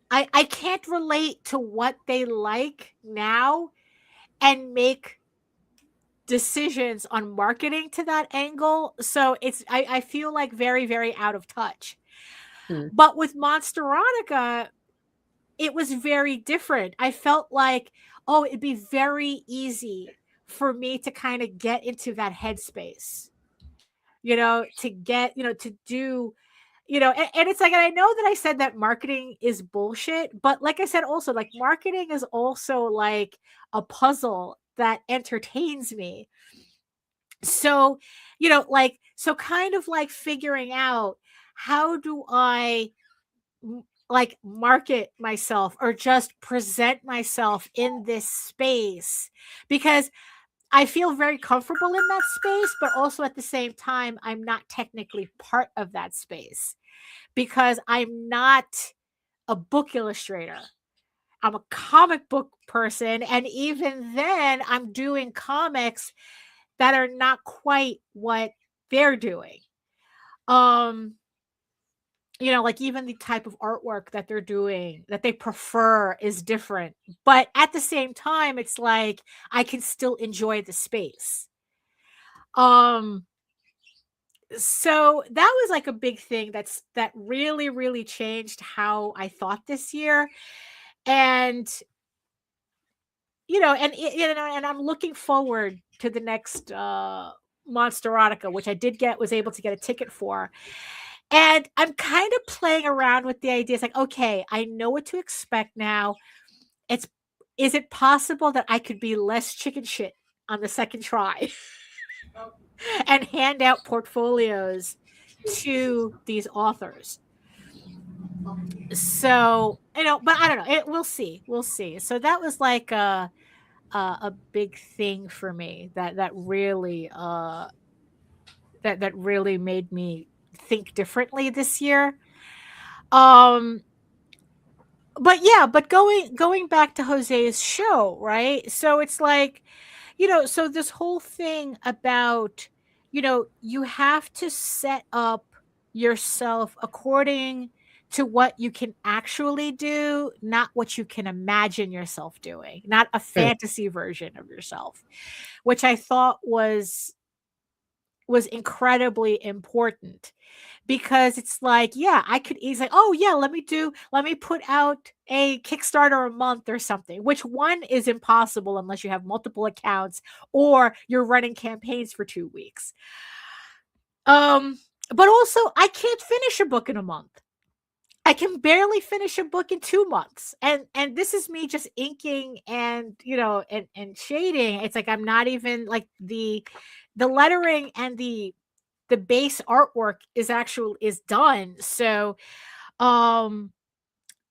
I can't relate to what they like now and make decisions on marketing to that angle. So I feel like very, very out of touch. But with Monsterotica, it was very different. I felt like, oh, it'd be very easy for me to kind of get into that headspace, to get, to do, and it's like, and I know that I said that marketing is bullshit, but like I said, also like marketing is also like a puzzle that entertains me. So, so kind of like figuring out how do I like market myself or just present myself in this space, because I feel very comfortable in that space, but also at the same time, I'm not technically part of that space because I'm not a book illustrator. I'm a comic book person. And even then, I'm doing comics that are not quite what they're doing. Like even the type of artwork that they're doing, that they prefer, is different. But at the same time, it's like I can still enjoy the space. So that was like a big thing that really, really changed how I thought this year. And and I'm looking forward to the next Monsterotica, which was able to get a ticket for. And I'm kind of playing around with the idea. It's like, okay, I know what to expect now. Is it possible that I could be less chicken shit on the second try and hand out portfolios to these authors? So, but I don't know. We'll see. We'll see. So that was like a big thing for me that really that really made me think differently this year. But going back to Jose's show, right? So it's like, so this whole thing about, you have to set up yourself according to what you can actually do, not what you can imagine yourself doing, not a fantasy version of yourself, which I thought was incredibly important. Because it's like, yeah, I could easily, oh yeah, let me put out a Kickstarter a month or something, which one is impossible unless you have multiple accounts or you're running campaigns for 2 weeks. But also I can't finish a book in a month. I can barely finish a book in 2 months. And this is me just inking and, and shading. It's like, I'm not even like the lettering and the base artwork is done. So, I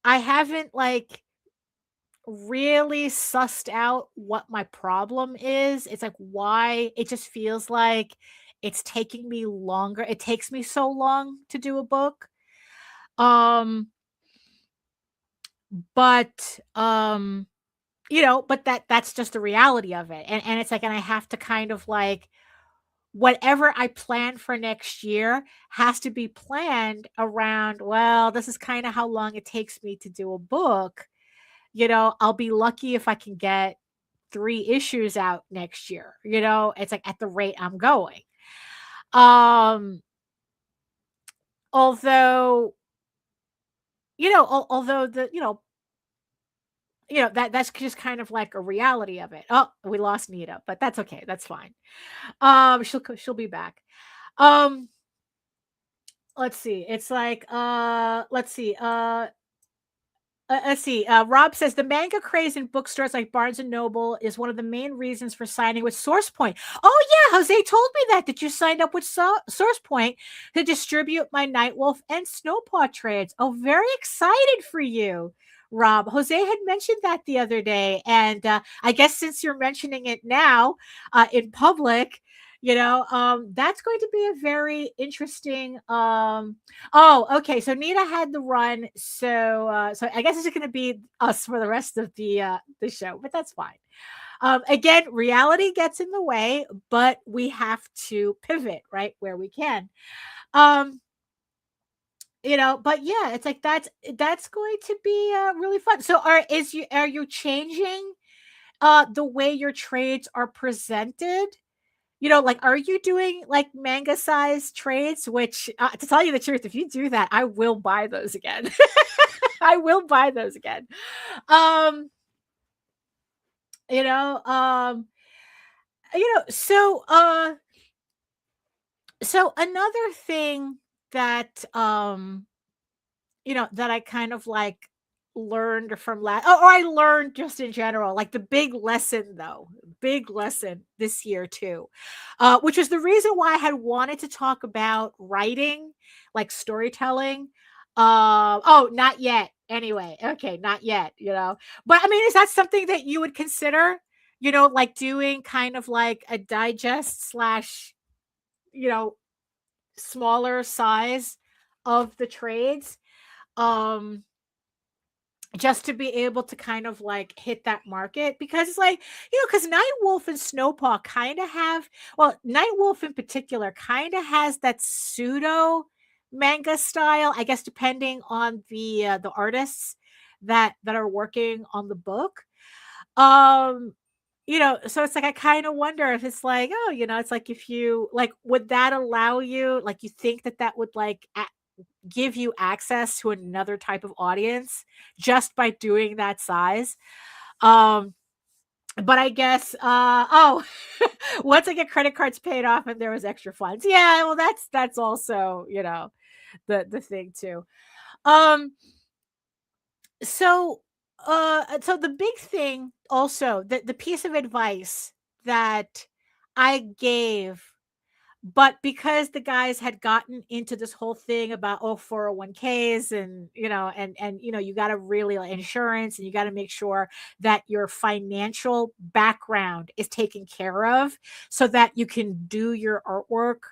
haven't like really sussed out what my problem is. It's like, why it just feels like it's taking me longer. It takes me so long to do a book. But but that's just the reality of it. And it's like, and I have to kind of like, whatever I plan for next year has to be planned around, well, this is kind of how long it takes me to do a book. I'll be lucky if I can get 3 issues out next year. It's like at the rate I'm going. Although, although that's just kind of like a reality of it. Oh, we lost Nita, but that's okay. That's fine. She'll be back. Let's see. It's like, let's see. Let's see. Rob says the manga craze in bookstores like Barnes and Noble is one of the main reasons for signing with SourcePoint. Oh yeah, Jose told me that you signed up with SourcePoint to distribute my Nightwolf and Snowpaw trades. Oh, very excited for you, Rob. Jose had mentioned that the other day, and I guess since you're mentioning it now in public, that's going to be a very interesting. Oh, okay. So Nina had the run, so I guess it's going to be us for the rest of the show, but that's fine. Again, reality gets in the way, but we have to pivot right where we can. But yeah, it's like that's going to be really fun. So are you changing the way your trades are presented? Like, are you doing like manga size trades? Which, to tell you the truth, if you do that, I will buy those again. I will buy those again. So another thing that that I kind of like learned from or I learned just in general, like the big lesson this year too, which was the reason why I had wanted to talk about writing, like storytelling. Not yet. Anyway, okay, not yet, but I mean, is that something that you would consider, like doing kind of like a digest / smaller size of the trades? Just to be able to kind of like hit that market, because it's like, because Nightwolf and Snowpaw kind of have, well, Nightwolf in particular kind of has that pseudo manga style, I guess, depending on the artists that are working on the book. So it's like, I kind of wonder if it's like, oh, it's like, if you like, would that allow you, like, you think that would like give you access to another type of audience just by doing that size? But I guess once I get credit cards paid off and there was extra funds, yeah, well, that's also the thing too. So the big thing also, the piece of advice that I gave, but because the guys had gotten into this whole thing about 401ks and you got to really, like, insurance, and you got to make sure that your financial background is taken care of so that you can do your artwork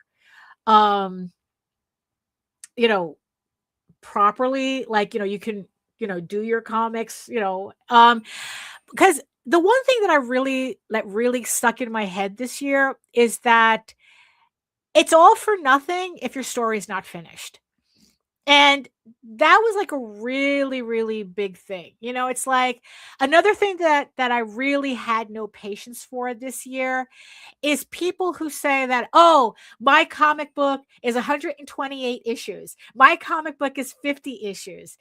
properly, like, you can do your comics, because the one thing that really stuck in my head this year is that it's all for nothing if your story is not finished. And that was like a really, really big thing. It's like another thing that I really had no patience for this year is people who say that, oh, my comic book is 128 issues. My comic book is 50 issues,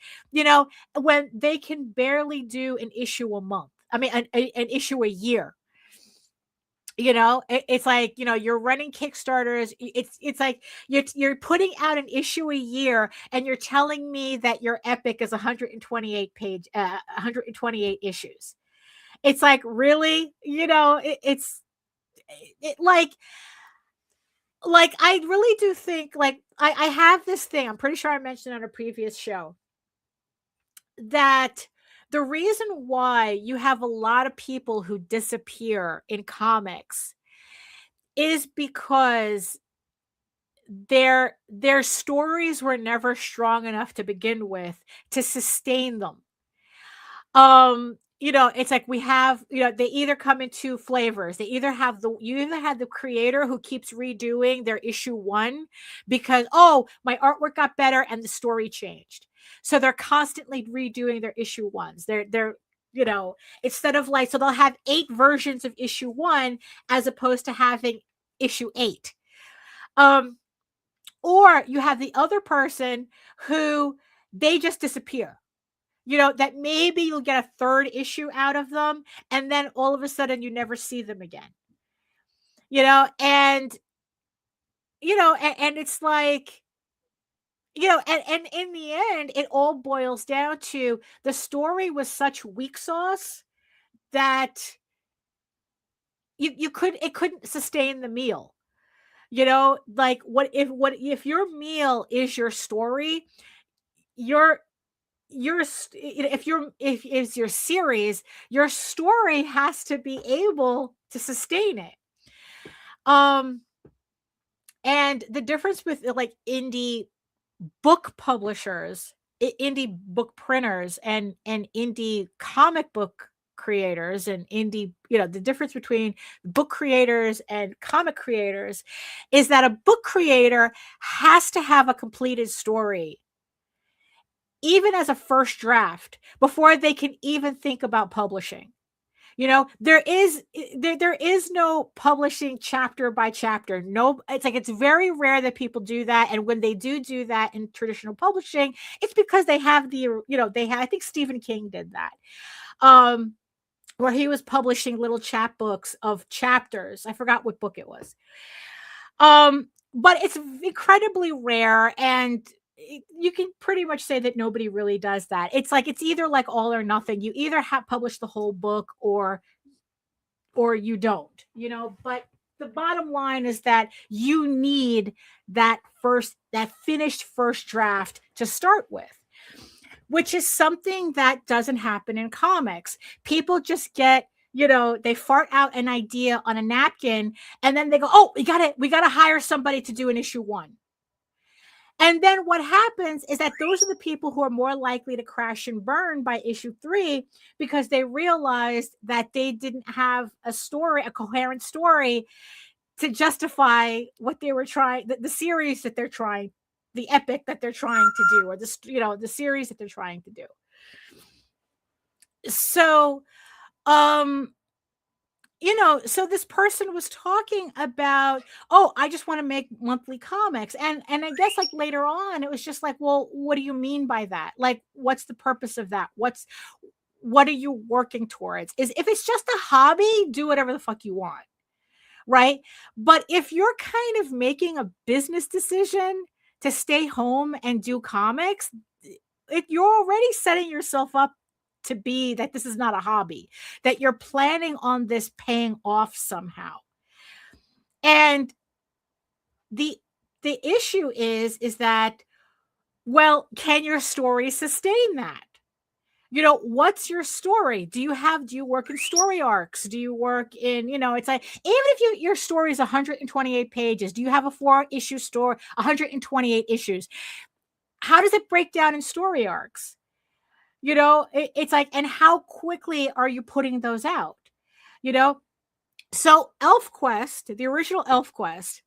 when they can barely do an issue a month. I mean, an issue a year. It's like, you're running Kickstarters. It's like you're putting out an issue a year, and you're telling me that your epic is 128 issues. It's like, really, it's like I really do think, like, I have this thing, I'm pretty sure I mentioned on a previous show, that the reason why you have a lot of people who disappear in comics is because their stories were never strong enough to begin with to sustain them. It's like, we have, they either come in two flavors. You either have the creator who keeps redoing their issue 1 because, oh, my artwork got better and the story changed. So they're constantly redoing their issue 1s. They're instead of like, so they'll have 8 versions of issue 1 as opposed to having issue 8. Or you have the other person who they just disappear. That maybe you'll get a 3rd issue out of them, and then all of a sudden you never see them again. And it's like, and in the end, it all boils down to the story was such weak sauce that it couldn't sustain the meal. Like what if your meal is your story, if it's your series, your story has to be able to sustain it. And the difference with like indie book publishers, indie book printers, and indie comic book creators, and indie, the difference between book creators and comic creators is that a book creator has to have a completed story, even as a first draft, before they can even think about publishing. There is no publishing chapter by chapter. No, it's very rare that people do that. And when they do that in traditional publishing, it's because they have I think Stephen King did that. Where he was publishing little chapbooks of chapters. I forgot what book it was. But it's incredibly rare, and you can pretty much say that nobody really does that. It's either like all or nothing. You either have published the whole book or you don't, but the bottom line is that you need that finished first draft to start with, which is something that doesn't happen in comics. People just get, they fart out an idea on a napkin, and then they go, oh, we got to hire somebody to do an issue 1. And then what happens is that those are the people who are more likely to crash and burn by issue 3, because they realized that they didn't have a coherent story to justify what they were trying, the series that they're trying, the epic that they're trying to do, or the series that they're trying to do. So, so this person was talking about, oh, I just want to make monthly comics. And I guess like later on, it was just like, well, what do you mean by that? Like, what's the purpose of that? What are you working towards? If it's just a hobby, do whatever the fuck you want. Right. But if you're kind of making a business decision to stay home and do comics, you're already setting yourself up to be that this is not a hobby, that you're planning on this paying off somehow. And the issue is that, well, can your story sustain that? What's your story? Do you work in story arcs? Do you work in, it's like, even if your story is 128 pages, do you have a 4-issue story, 128 issues? How does it break down in story arcs? It's like, and how quickly are you putting those out? So ElfQuest, the original ElfQuest,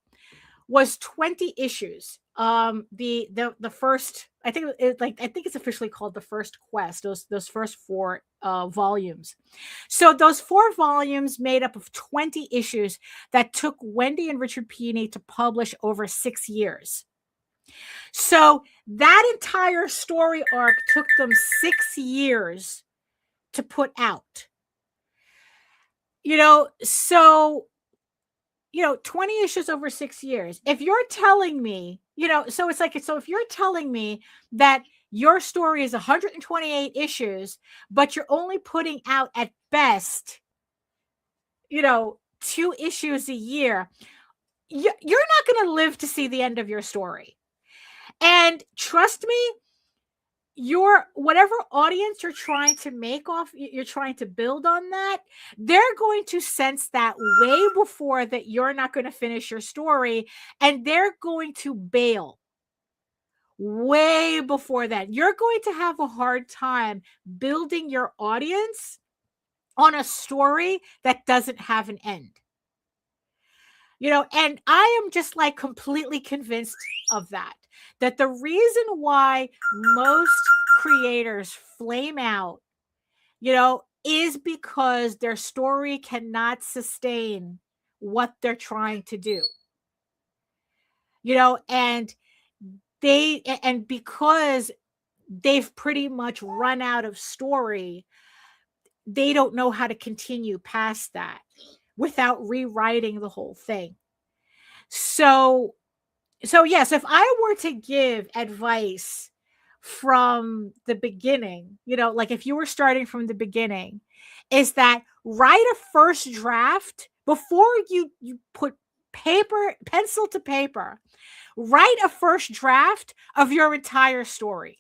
was 20 issues. The first, I think it's officially called the first quest. Those first 4 volumes. So those 4 volumes made up of 20 issues that took Wendy and Richard Pini to publish over 6 years. So that entire story arc took them 6 years to put out. So 20 issues over 6 years. If you're telling me, so it's like, so if you're telling me that your story is 128 issues, but you're only putting out at best, 2 issues a year, you're not going to live to see the end of your story. And trust me, whatever audience you're trying to build on that, they're going to sense that way before that you're not going to finish your story, and they're going to bail way before that. You're going to have a hard time building your audience on a story that doesn't have an end. And I am just like completely convinced of that the reason why most creators flame out, is because their story cannot sustain what they're trying to do. And because they've pretty much run out of story, they don't know how to continue past that without rewriting the whole thing. So yes, if I were to give advice from the beginning, like if you were starting from the beginning, is that write a first draft before you put pencil to paper. Write a first draft of your entire story,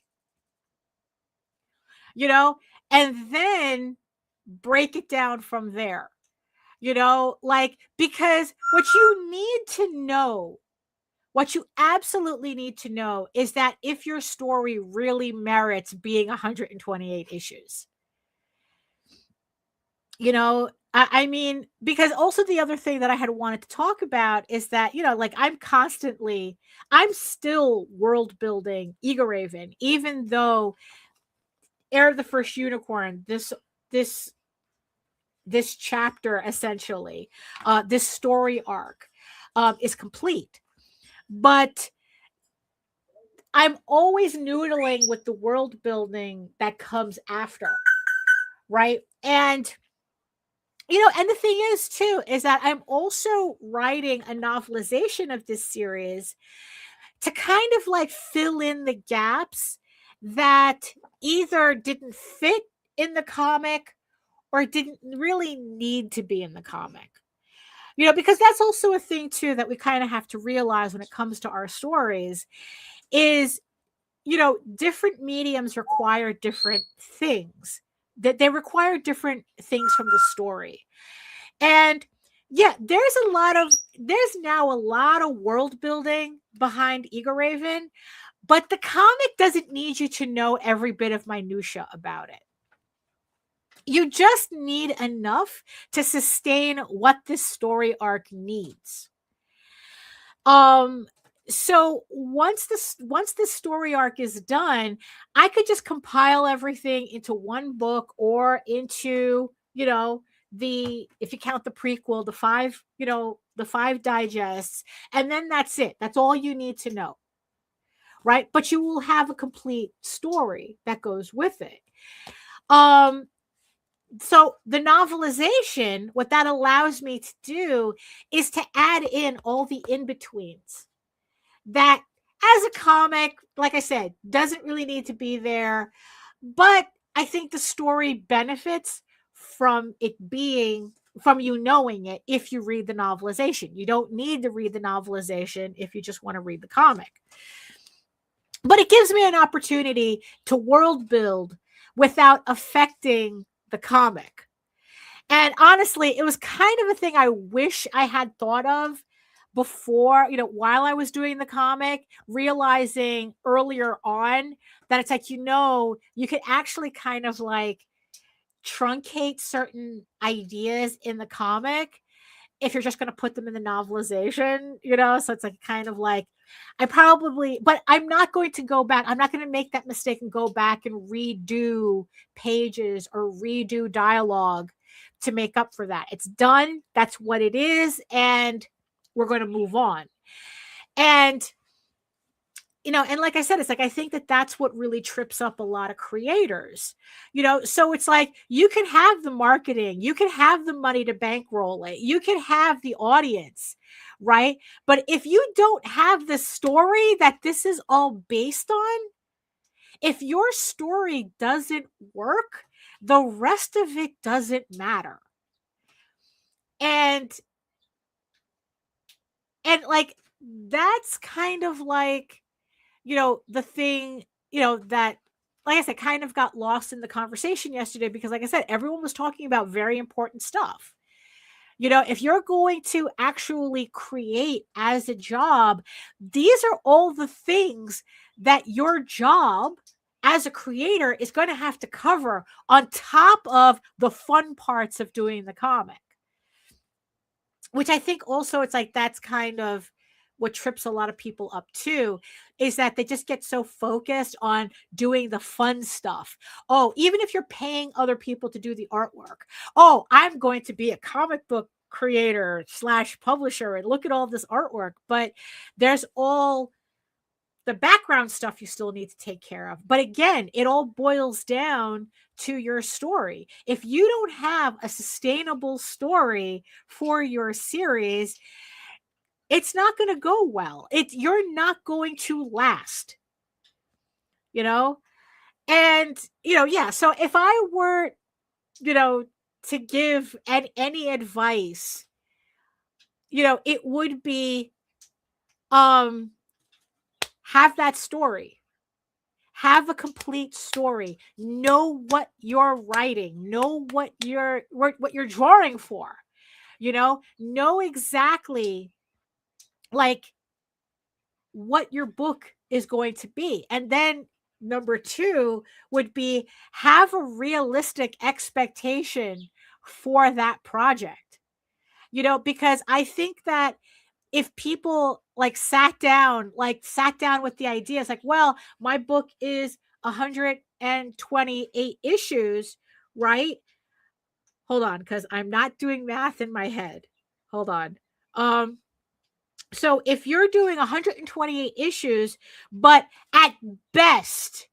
and then break it down from there, because what you absolutely need to know is that if your story really merits being 128 issues. I mean, because also the other thing that I had wanted to talk about is that, I'm still world building Eagle Raven, even though Heir of the First Unicorn, this chapter, essentially, this story arc, is complete. But I'm always noodling with the world building that comes after, right? And and the thing is too, is that I'm also writing a novelization of this series to kind of fill in the gaps that either didn't fit in the comic or didn't really need to be in the comic. Because that's also a thing too that we kind of have to realize when it comes to our stories is, different mediums require different things. That they require different things from the story. And yeah, there's now a lot of world building behind Eagle Raven, but the comic doesn't need you to know every bit of minutia about it. You just need enough to sustain what this story arc needs. So once the story arc is done, I could just compile everything into one book or into, if you count the prequel, the 5 digests, and then that's it. That's all you need to know. Right? But you will have a complete story that goes with it. So the novelization, what that allows me to do is to add in all the in-betweens that, as a comic, like I said, doesn't really need to be there. But I think the story benefits from you knowing it if you read the novelization. You don't need to read the novelization if you just want to read the comic. But it gives me an opportunity to world build without affecting the comic. And honestly, it was kind of a thing I wish I had thought of before, while I was doing the comic, realizing earlier on that it's you could actually kind of truncate certain ideas in the comic if you're just going to put them in the novelization, so it's but I'm not going to go back. I'm not going to make that mistake and go back and redo pages or redo dialogue to make up for that. It's done. That's what it is. And we're going to move on. And, and like I said, it's I think that's what really trips up a lot of creators, so it's you can have the marketing, you can have the money to bankroll it, you can have the audience, right? But if you don't have the story that this is all based on, if your story doesn't work, the rest of it doesn't matter. And that's kind of the thing, that, like I said, kind of got lost in the conversation yesterday because, like I said, everyone was talking about very important stuff. If you're going to actually create as a job, these are all the things that your job as a creator is going to have to cover on top of the fun parts of doing the comic. Which I think also it's that's kind of what trips a lot of people up too is that they just get so focused on doing the fun stuff. Oh, even if you're paying other people to do the artwork. Oh, I'm going to be a comic book creator / publisher and look at all this artwork. But there's all the background stuff you still need to take care of. But again, it all boils down to your story. If you don't have a sustainable story for your series, it's not going to go well. You're not going to last, you know? And, yeah. So if I were, to give any advice, it would be, have that story. Have a complete story. Know what you're writing. Know what you're drawing for. Know exactly like what your book is going to be. And then number 2 would be have a realistic expectation for that project. Because I think that if people sat down with the ideas well, my book is 128 issues, right? Hold on, because I'm not doing math in my head. Hold on. So if you're doing 128 issues, but at best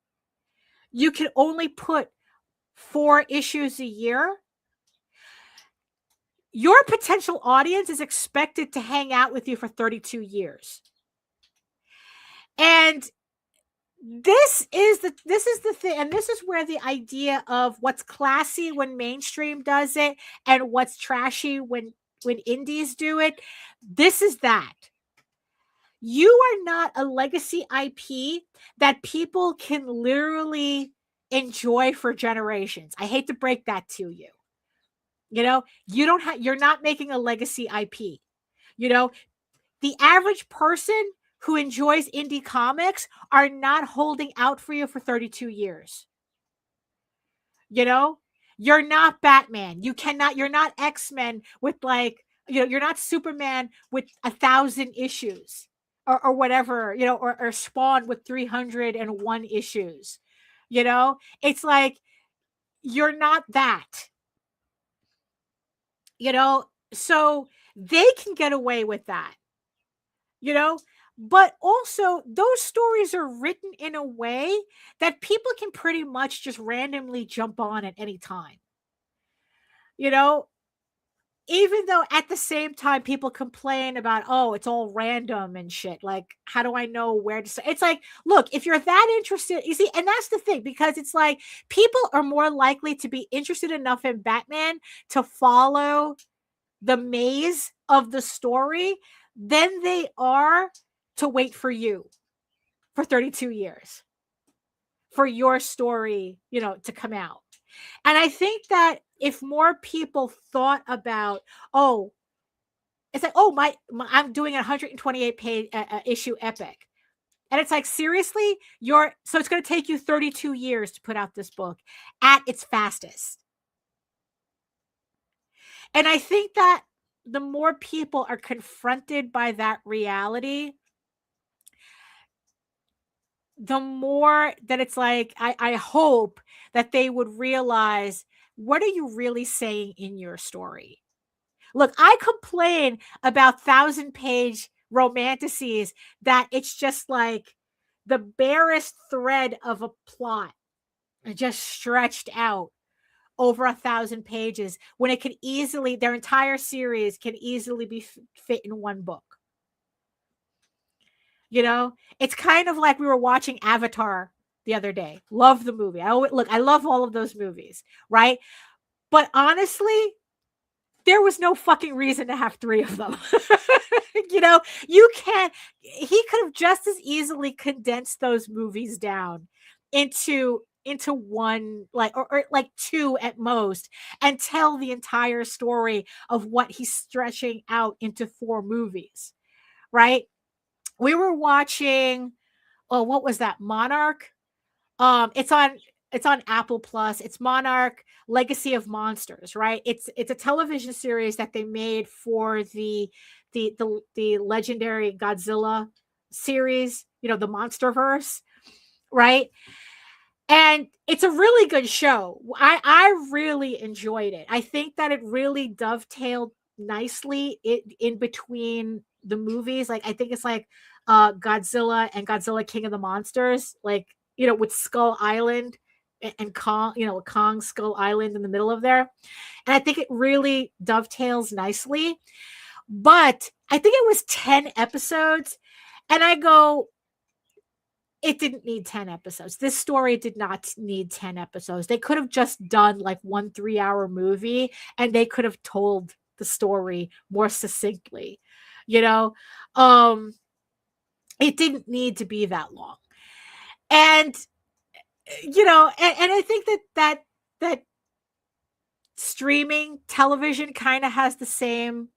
you can only put 4 issues a year, your potential audience is expected to hang out with you for 32 years. And this is the thing. And this is where the idea of what's classy when mainstream does it and what's trashy when indies do it. This is that. You are not a legacy IP that people can literally enjoy for generations. I hate to break that to you. You're not making a legacy IP. The average person who enjoys indie comics are not holding out for you for 32 years. You're not Batman. You're not X-Men with you're not Superman with 1,000 issues or whatever, or Spawn with 301 issues. It's you're not that. So they can get away with that, but also those stories are written in a way that people can pretty much just randomly jump on at any time, even though at the same time people complain about, oh, it's all random and shit. How do I know where to start? It's look, if you're that interested, you see, and that's the thing, because it's people are more likely to be interested enough in Batman to follow the maze of the story than they are to wait for you for 32 years for your story, to come out. And I think that if more people thought about, it's I'm doing a 128 page issue epic. And it's seriously, so it's going to take you 32 years to put out this book at its fastest. And I think that the more people are confronted by that reality, the more that it's I hope that they would realize, what are you really saying in your story? Look, I complain about 1,000-page romanticides that it's just the barest thread of a plot just stretched out over 1,000 pages when it could easily, their entire series can easily be fit in one book. It's kind of like we were watching Avatar the other day. Love the movie. I love all of those movies, right? But honestly, there was no fucking reason to have 3 of them. You can't, he could have just as easily condensed those movies down into one, or 2 at most, and tell the entire story of what he's stretching out into 4 movies, right? We were watching, what was that? Monarch. It's on Apple Plus. It's Monarch Legacy of Monsters, right? It's a television series that they made for the the legendary Godzilla series, the MonsterVerse, right? And it's a really good show. I really enjoyed it. I think that it really dovetailed nicely in between the movies. Like, I think it's like Godzilla and Godzilla King of the Monsters, like, with Skull Island and Kong, Kong Skull Island in the middle of there. And I think it really dovetails nicely. But I think it was 10 episodes. And I go, it didn't need 10 episodes. This story did not need 10 episodes. They could have just done like 1 3-hour movie, and they could have told the story more succinctly. It didn't need to be that long. And and I think that streaming television kind of has the same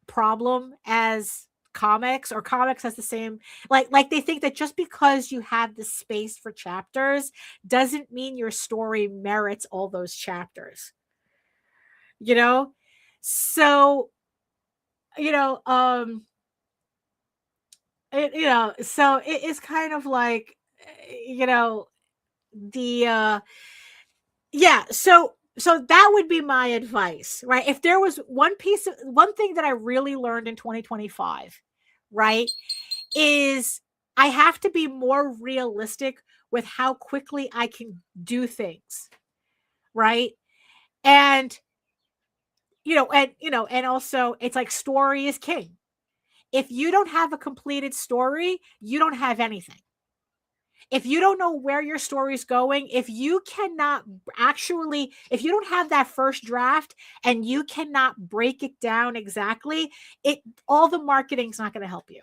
problem as comics, or comics has the same, like they think that just because you have the space for chapters doesn't mean your story merits all those chapters. So so it is kind of like the yeah, so that would be my advice, right? If there was one thing that I really learned in 2025, right, is I have to be more realistic with how quickly I can do things, right? And and also it's like story is king. If you don't have a completed story, you don't have anything. If you don't know where your story is going, if you don't have that first draft and you cannot break it down exactly, all the marketing's not going to help you.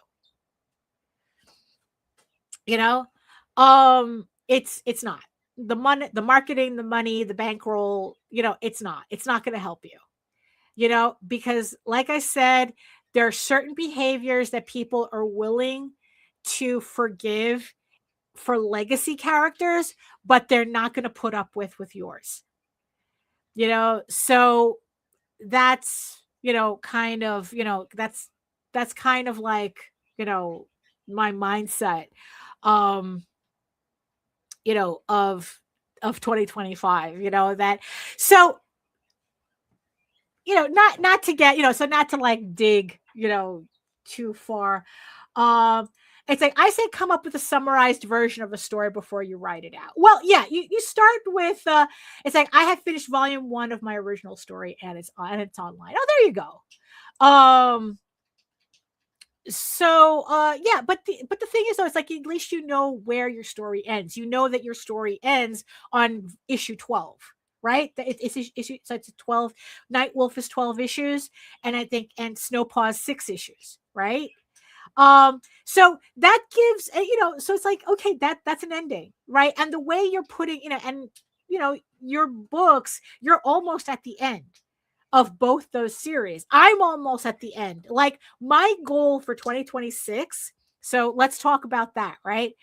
It's not. The money, the marketing, the money, the bankroll, it's not going to help you. Because like I said, there are certain behaviors that people are willing to forgive for legacy characters, but they're not going to put up with yours. So that's, kind of, that's kind of like, my mindset, of 2025, that, so, not to get, so not to like dig, too far. It's like I say, come up with a summarized version of a story before you write it out. Well, yeah, you start with it's like I have finished volume 1 of my original story and it's online. Oh, there you go. So yeah, but the thing is though, it's like at least you know where your story ends. You know that your story ends on issue 12. Right? It's issue, so it's 12. Nightwolf is 12 issues, and I think Snowpaw is 6 issues, right? So that gives, so it's like, okay, that's an ending, right? And the way you're putting, and your books, you're almost at the end of both those series. I'm almost at the end. Like my goal for 2026. So let's talk about that, right?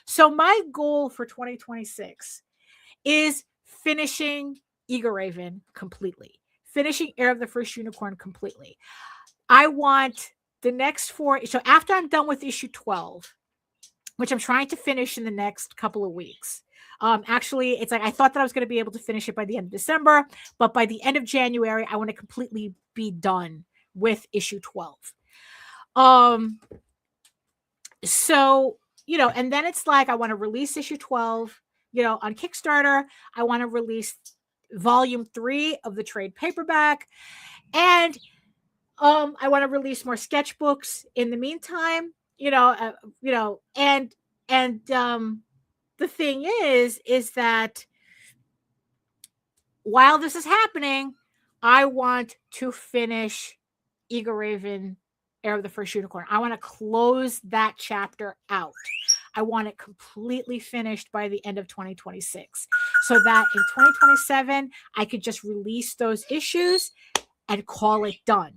So my goal for 2026 is finishing Eager Raven completely, finishing Heir of the First Unicorn completely. I want the next 4. So after I'm done with issue 12, which I'm trying to finish in the next couple of weeks. Actually, it's like I thought that I was going to be able to finish it by the end of December, but by the end of January, I want to completely be done with issue 12. So, and then it's like I want to release issue 12, on Kickstarter. I want to release volume 3 of the trade paperback, and I want to release more sketchbooks in the meantime, and the thing is that while this is happening, I want to finish Eager Raven, Heir of the First Unicorn. I want to close that chapter out. I want it completely finished by the end of 2026, so that in 2027, I could just release those issues and call it done.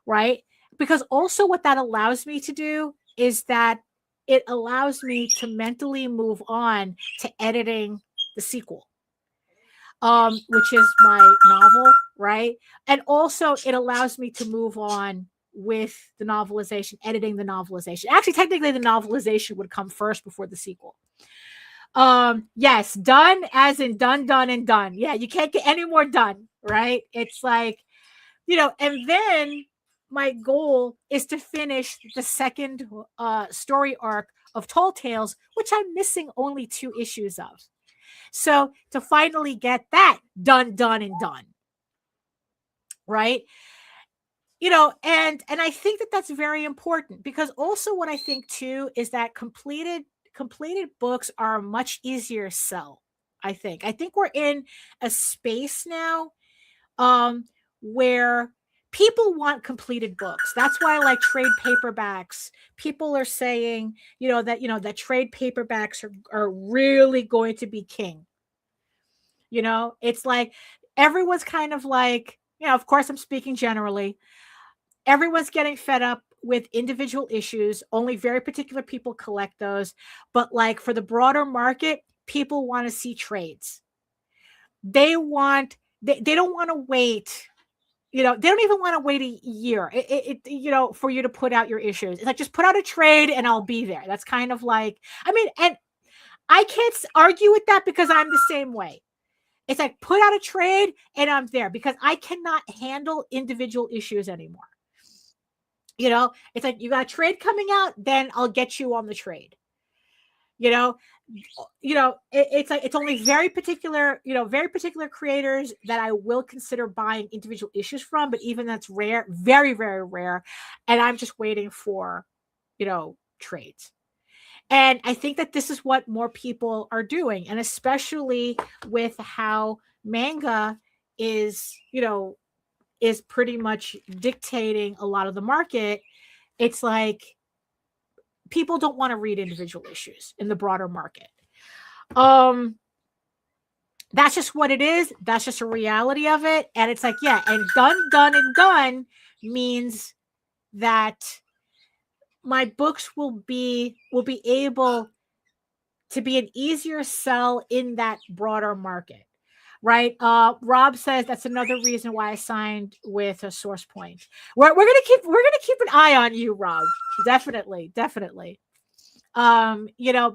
Right? Because also what that allows me to do is that it allows me to mentally move on to editing the sequel, which is my novel, right? And also it allows me to move on with the novelization, editing the novelization. Actually, technically the novelization would come first before the sequel. Yes, done as in done, and done. Yeah, you can't get any more done, right? It's like, and then my goal is to finish the second story arc of Tall Tales, which I'm missing only 2 issues of. So to finally get that done, and done, right? And I think that that's very important, because also what I think too is that completed books are much easier to sell. I think we're in a space now where people want completed books. That's why, like, trade paperbacks, people are saying, that trade paperbacks are really going to be king. It's like everyone's kind of like, of course I'm speaking generally, everyone's getting fed up with individual issues. Only very particular people collect those. But like for the broader market, people want to see trades. They don't want to wait. They don't even want to wait a year, for you to put out your issues. It's like, just put out a trade and I'll be there. That's kind of like, and I can't argue with that, because I'm the same way. It's like, put out a trade and I'm there, because I cannot handle individual issues anymore. It's like, you got a trade coming out, then I'll get you on the trade. It's like, it's only very particular creators that I will consider buying individual issues from, but even that's rare, very, very rare. And I'm just waiting for, trades. And I think that this is what more people are doing. And especially with how manga is pretty much dictating a lot of the market. It's like, people don't want to read individual issues in the broader market. That's just what it is. That's just a reality of it. And it's like, yeah, and done, and done means that my books will be able to be an easier sell in that broader market. Right. Rob says that's another reason why I signed with a Source Point. We're gonna keep an eye on you, Rob. Definitely.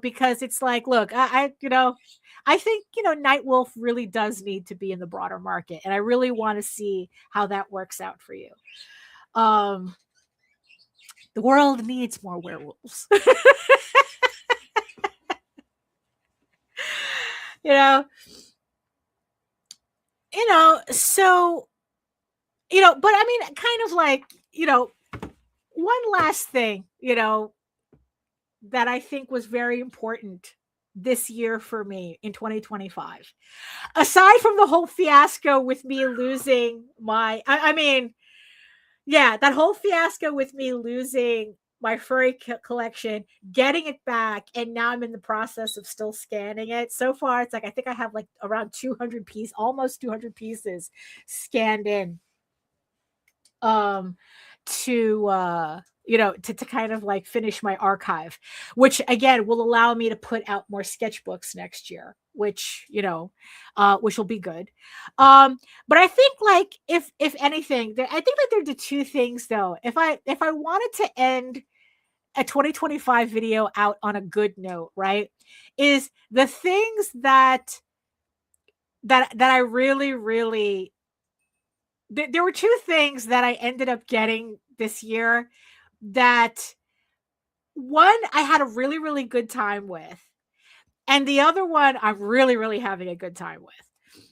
Because it's like, look, I think Nightwolf really does need to be in the broader market, and I really want to see how that works out for you. The world needs more werewolves. So, but kind of like, one last thing, that I think was very important this year for me in 2025, aside from the whole fiasco with me losing my, that whole fiasco with me losing my furry collection, getting it back, and now I'm in the process of still scanning it. So far, it's like, I think I have like around 200 pieces, almost 200 pieces scanned in to kind of like finish my archive, which again will allow me to put out more sketchbooks next year, which will be good. But I think, like, if anything, I think that there are the 2 things though. If I wanted to end a 2025 video out on a good note, right, is the things that I really, really, there were 2 things that I ended up getting this year that, one, I had a really, really good time with, and the other one I'm really, really having a good time with.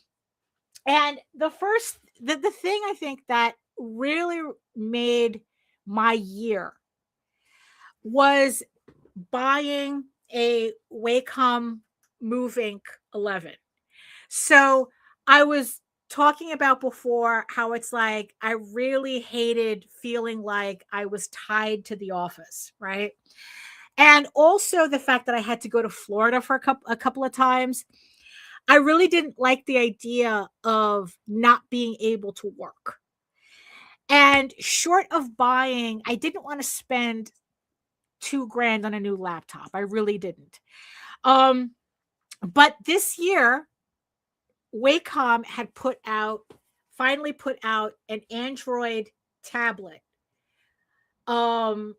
And the first, the thing I think that really made my year was buying a Wacom Move Inc. 11. So I was talking about before how it's like, I really hated feeling like I was tied to the office, right? And also the fact that I had to go to Florida for a couple of times. I really didn't like the idea of not being able to work. And short of buying, I didn't want to spend $2,000 on a new laptop. I really didn't. But this year, Wacom had finally put out an Android tablet And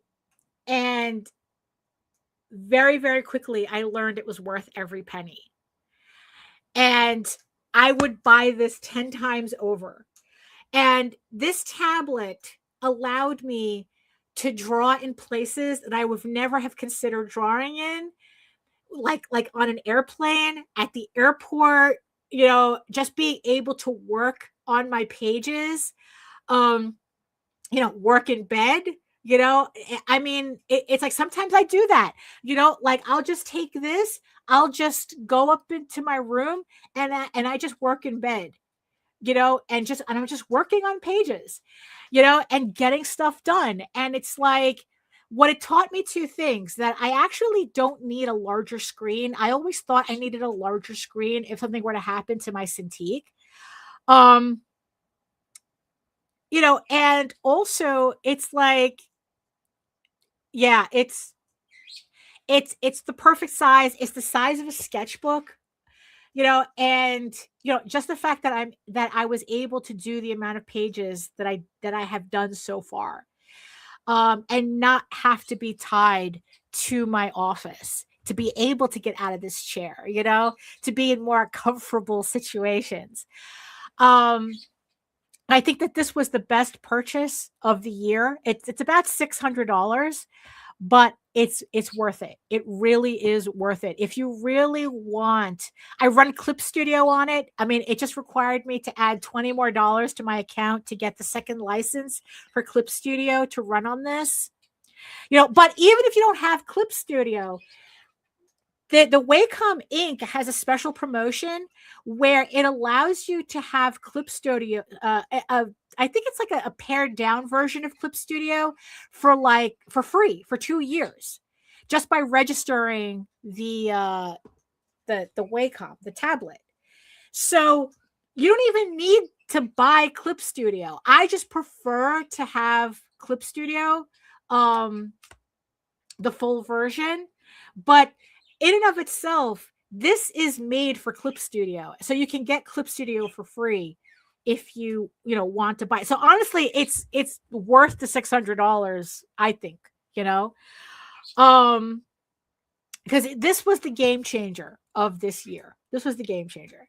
very, very quickly, I learned it was worth every penny. And I would buy this 10 times over. And this tablet allowed me to draw in places that I would never have considered drawing in, like on an airplane, at the airport, just being able to work on my pages, work in bed. I mean, it's like sometimes I do that, like I'll just take this, I'll just go up into my room and I just work in bed, and I'm just working on pages, and getting stuff done. And it's like, what it taught me two things: that I actually don't need a larger screen. I always thought I needed a larger screen if something were to happen to my Cintiq. And also it's like, yeah, it's the perfect size. It's the size of a sketchbook, and just the fact that I was able to do the amount of pages that I have done so far, and not have to be tied to my office, to be able to get out of this chair, to be in more comfortable situations. I think that this was the best purchase of the year. It's about $600, but it's worth it. It really is worth it. If you really want, I run Clip Studio on it. I mean, it just required me to add $20 more to my account to get the second license for Clip Studio to run on this. But even if you don't have Clip Studio, the Wacom ink has a special promotion where it allows you to have Clip Studio. I think it's like a pared down version of Clip Studio for free for 2 years, just by registering the Wacom, the tablet. So you don't even need to buy Clip Studio. I just prefer to have Clip Studio, the full version, but in and of itself, this is made for Clip Studio. So you can get Clip Studio for free if you want to buy it. So honestly, it's worth the $600, I think, because this was the game changer of this year. This was the game changer.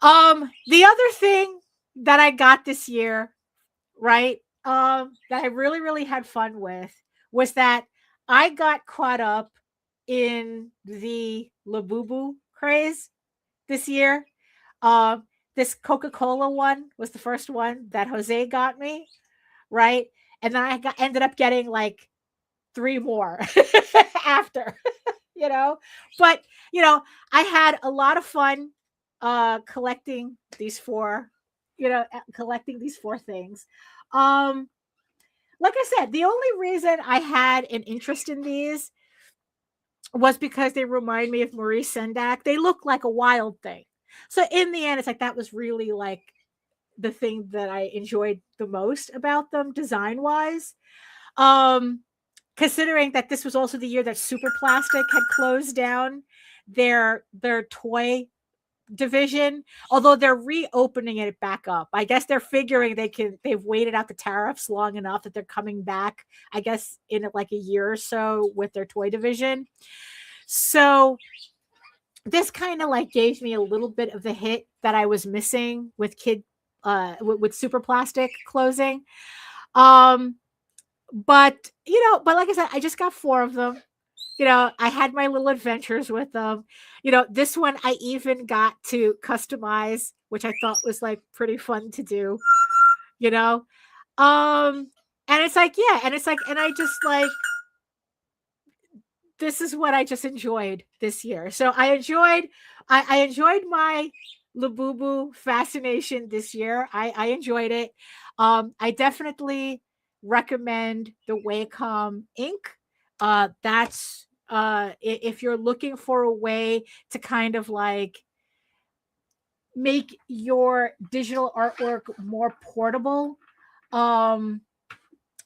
The other thing that I got this year, right, that I really, really had fun with, was that I got caught up in the Labubu craze this year. This Coca-Cola one was the first one that Jose got me, right? And then I ended up getting like 3 more after, But, I had a lot of fun collecting these 4 things. Like I said, the only reason I had an interest in these was because they remind me of Maurice Sendak. They look like a Wild thing. So in the end, it's like that was really like the thing that I enjoyed the most about them design-wise. Considering that this was also the year that Super Plastic had closed down their toy division, although they're reopening it back up. I guess they're figuring they've waited out the tariffs long enough that they're coming back, I guess, in like a year or so with their toy division. So this kind of like gave me a little bit of the hit that I was missing with with Super Plastic closing. But like I said, I just got 4 of them. I had my little adventures with them. This one I even got to customize, which I thought was like pretty fun to do. And it's like, yeah, and I just like, this is what I just enjoyed this year. So I enjoyed my Labubu fascination this year. I enjoyed it. I definitely recommend the Wacom ink. That's if you're looking for a way to kind of like make your digital artwork more portable,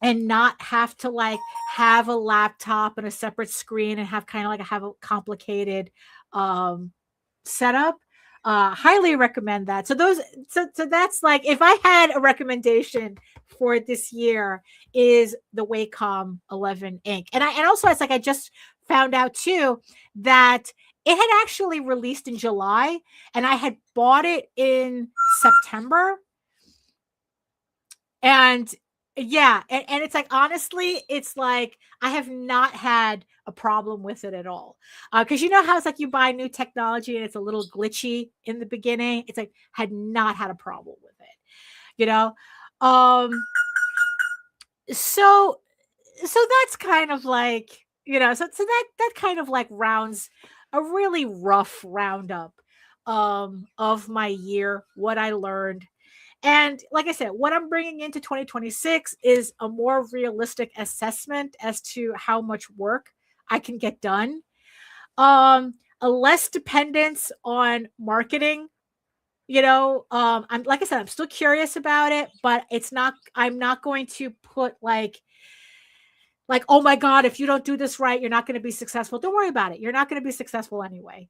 and not have to like have a laptop and a separate screen and have kind of like have a complicated setup. Highly recommend that. So that's like, if I had a recommendation for this year, is the Wacom 11 ink. And also it's like, I just found out too that it had actually released in July and I had bought it in September. And yeah, and it's like, honestly, it's like I have not had a problem with it at all. Because you know how it's like you buy new technology and it's a little glitchy in the beginning. It's like, had not had a problem with it, you know. So that's kind of like, you know, so that kind of like rounds a really rough roundup of my year, what I learned. And like I said, what I'm bringing into 2026 is a more realistic assessment as to how much work I can get done. A less dependence on marketing. You know, I'm, like I said, I'm still curious about it, but I'm not going to put like, oh my God, if you don't do this right, you're not going to be successful. Don't worry about it. You're not going to be successful anyway.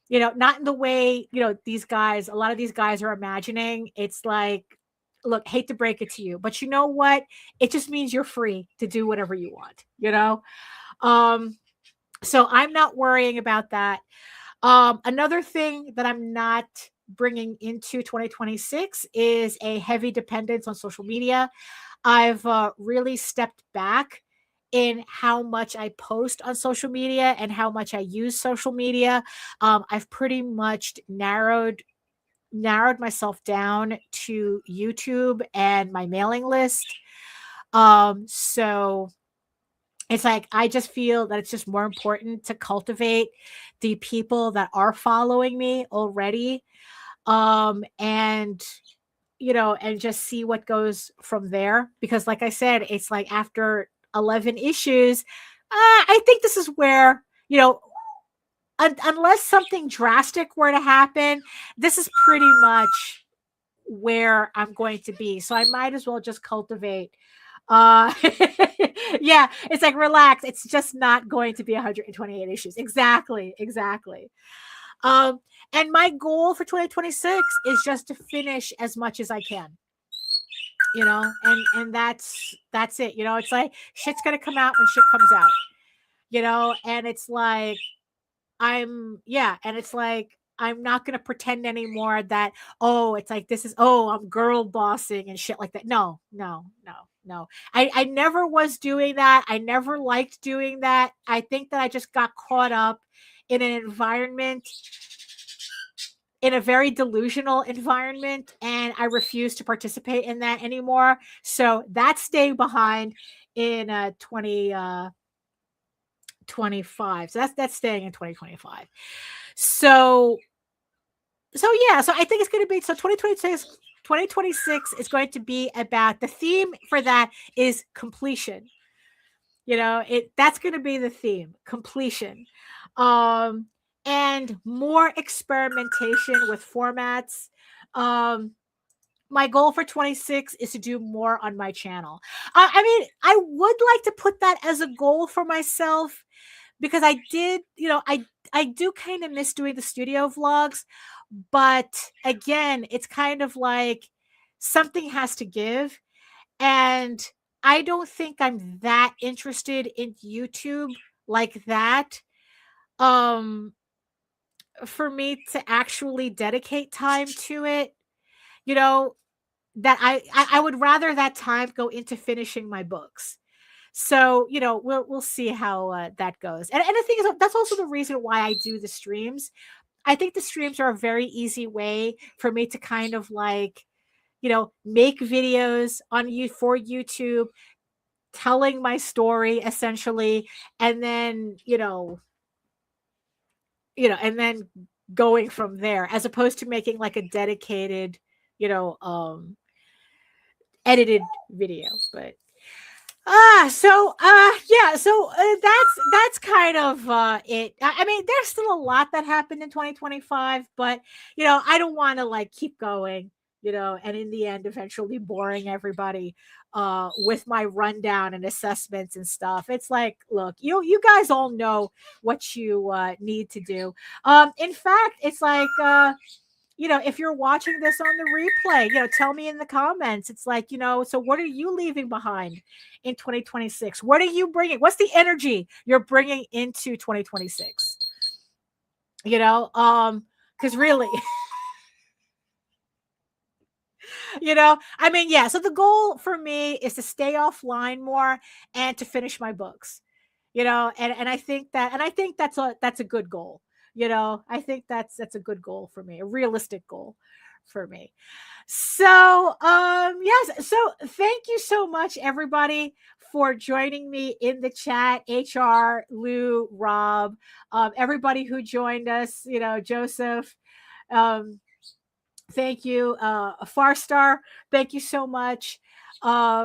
You know, not in the way, you know, a lot of these guys are imagining. It's like, look, hate to break it to you, but you know what? It just means you're free to do whatever you want, you know? So I'm not worrying about that. Another thing that I'm not bringing into 2026 is a heavy dependence on social media. I've really stepped back in how much I post on social media and how much I use social media. I've pretty much narrowed myself down to YouTube and my mailing list. So it's like, I just feel that it's just more important to cultivate the people that are following me already. And you know, and just see what goes from there. Because like I said, it's like after 11 issues, I think this is where, you know, unless something drastic were to happen, this is pretty much where I'm going to be. So I might as well just cultivate. Yeah, it's like, relax. It's just not going to be 128 issues. Exactly. And my goal for 2026 is just to finish as much as I can, you know, and that's it. You know, it's like, shit's gonna come out when shit comes out, you know, and it's like, and it's like, I'm not gonna pretend anymore that, oh, it's like, this is, oh, I'm girl bossing and shit like that. No. I never was doing that. I never liked doing that. I think that I just got caught up in an environment, in a very delusional environment, and I refuse to participate in that anymore. So that's staying behind in 2025. So that's staying in 2025. So yeah, so I think it's going to be, so 2026 is going to be about, the theme for that is completion. You know, that's going to be the theme, completion. And more experimentation with formats. My goal for 26 is to do more on my channel. I mean, I would like to put that as a goal for myself, because I did, you know, I do kind of miss doing the studio vlogs, but again, it's kind of like something has to give. And I don't think I'm that interested in YouTube like that. For me to actually dedicate time to it, you know, that I would rather that time go into finishing my books. So, you know, we'll see how that goes. And the thing is, that's also the reason why I do the streams. I think the streams are a very easy way for me to kind of like, you know, make videos on for YouTube, telling my story essentially, and then, and then going from there, as opposed to making like a dedicated, edited video. But so that's kind of it. I mean, there's still a lot that happened in 2025, but I don't want to like keep going, and in the end eventually boring everybody with my rundown and assessments and stuff. It's like, look, you guys all know what you need to do. In fact, it's like if you're watching this on the replay, tell me in the comments. It's like, so what are you leaving behind in 2026? What are you bringing? What's the energy you're bringing into 2026? Because really, so the goal for me is to stay offline more and to finish my books, and I think that's a good goal. I think that's a good goal for me, a realistic goal for me. So, yes. So thank you so much, everybody, for joining me in the chat. HR, Lou, Rob, everybody who joined us, Joseph, thank you. Farstar, thank you so much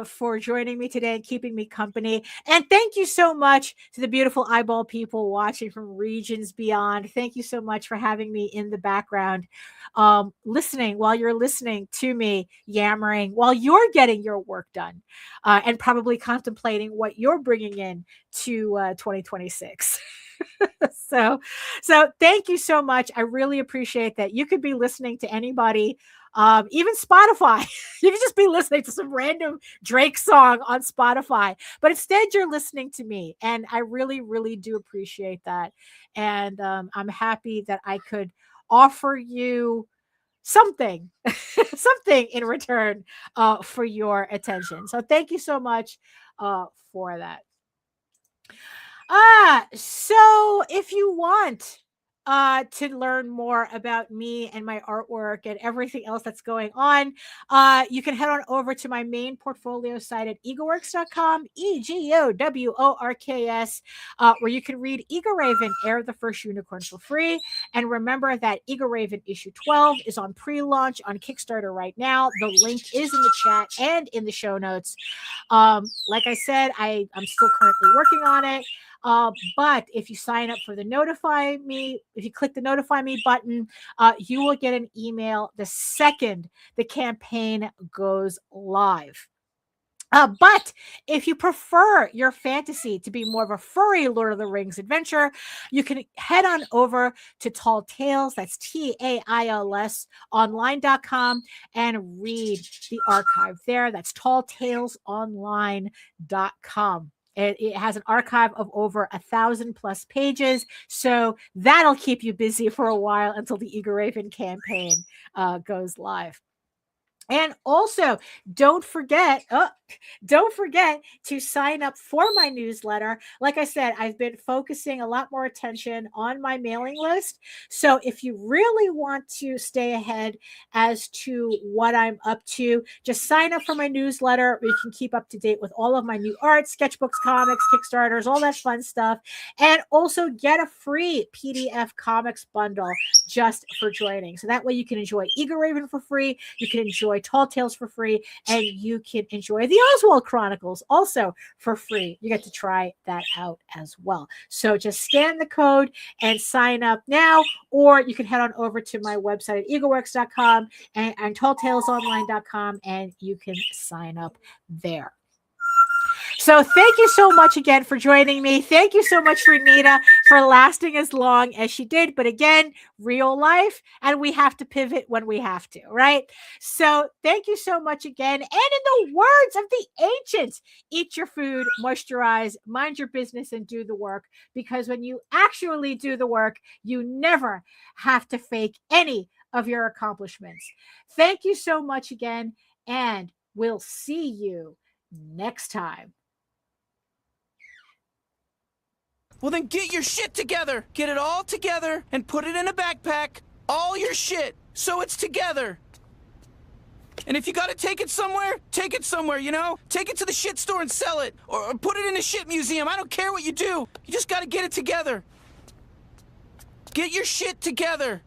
for joining me today and keeping me company. And thank you so much to the beautiful eyeball people watching from regions beyond. Thank you so much for having me in the background, listening while you're listening to me yammering, while you're getting your work done, and probably contemplating what you're bringing in to 2026. So thank you so much. I really appreciate that. You could be listening to anybody, even Spotify. You could just be listening to some random Drake song on Spotify, but instead you're listening to me. And I really, really do appreciate that. And I'm happy that I could offer you something, something in return for your attention. So thank you so much for that. So if you want to learn more about me and my artwork and everything else that's going on, you can head on over to my main portfolio site at egoworks.com, EGOWORKS, where you can read Ego Raven, Heir of the First Unicorn for free. And remember that Ego Raven issue 12 is on pre-launch on Kickstarter right now. The link is in the chat and in the show notes. Like I said, I'm still currently working on it. But if you sign up for the notify me, if you click the notify me button, you will get an email the second the campaign goes live. But if you prefer your fantasy to be more of a furry Lord of the Rings adventure, you can head on over to Tall Tales, that's TAILS, online.com, and read the archive there. That's talltalesonline.com. It has an archive of over 1,000+ pages, so that'll keep you busy for a while until the Ego Raven campaign goes live. And also, don't forget to sign up for my newsletter. Like I said, I've been focusing a lot more attention on my mailing list. So if you really want to stay ahead as to what I'm up to, just sign up for my newsletter where you can keep up to date with all of my new art, sketchbooks, comics, Kickstarters, all that fun stuff. And also get a free PDF comics bundle just for joining. So that way you can enjoy Ego Raven for free. You can enjoy Tall Tales for free, and you can enjoy the Oswald Chronicles also for free. You get to try that out as well. So just scan the code and sign up now, or you can head on over to my website at egoworks.com and talltalesonline.com, and you can sign up there. So thank you so much again for joining me. Thank you so much, Renita, for lasting as long as she did. But again, real life, and we have to pivot when we have to, right? So thank you so much again. And in the words of the ancients, eat your food, moisturize, mind your business, and do the work. Because when you actually do the work, you never have to fake any of your accomplishments. Thank you so much again, and we'll see you next time. Well, then get your shit together. Get it all together and put it in a backpack. All your shit, so it's together. And if you gotta take it somewhere, take it somewhere, you know? Take it to the shit store and sell it. Or put it in a shit museum. I don't care what you do. You just gotta get it together. Get your shit together.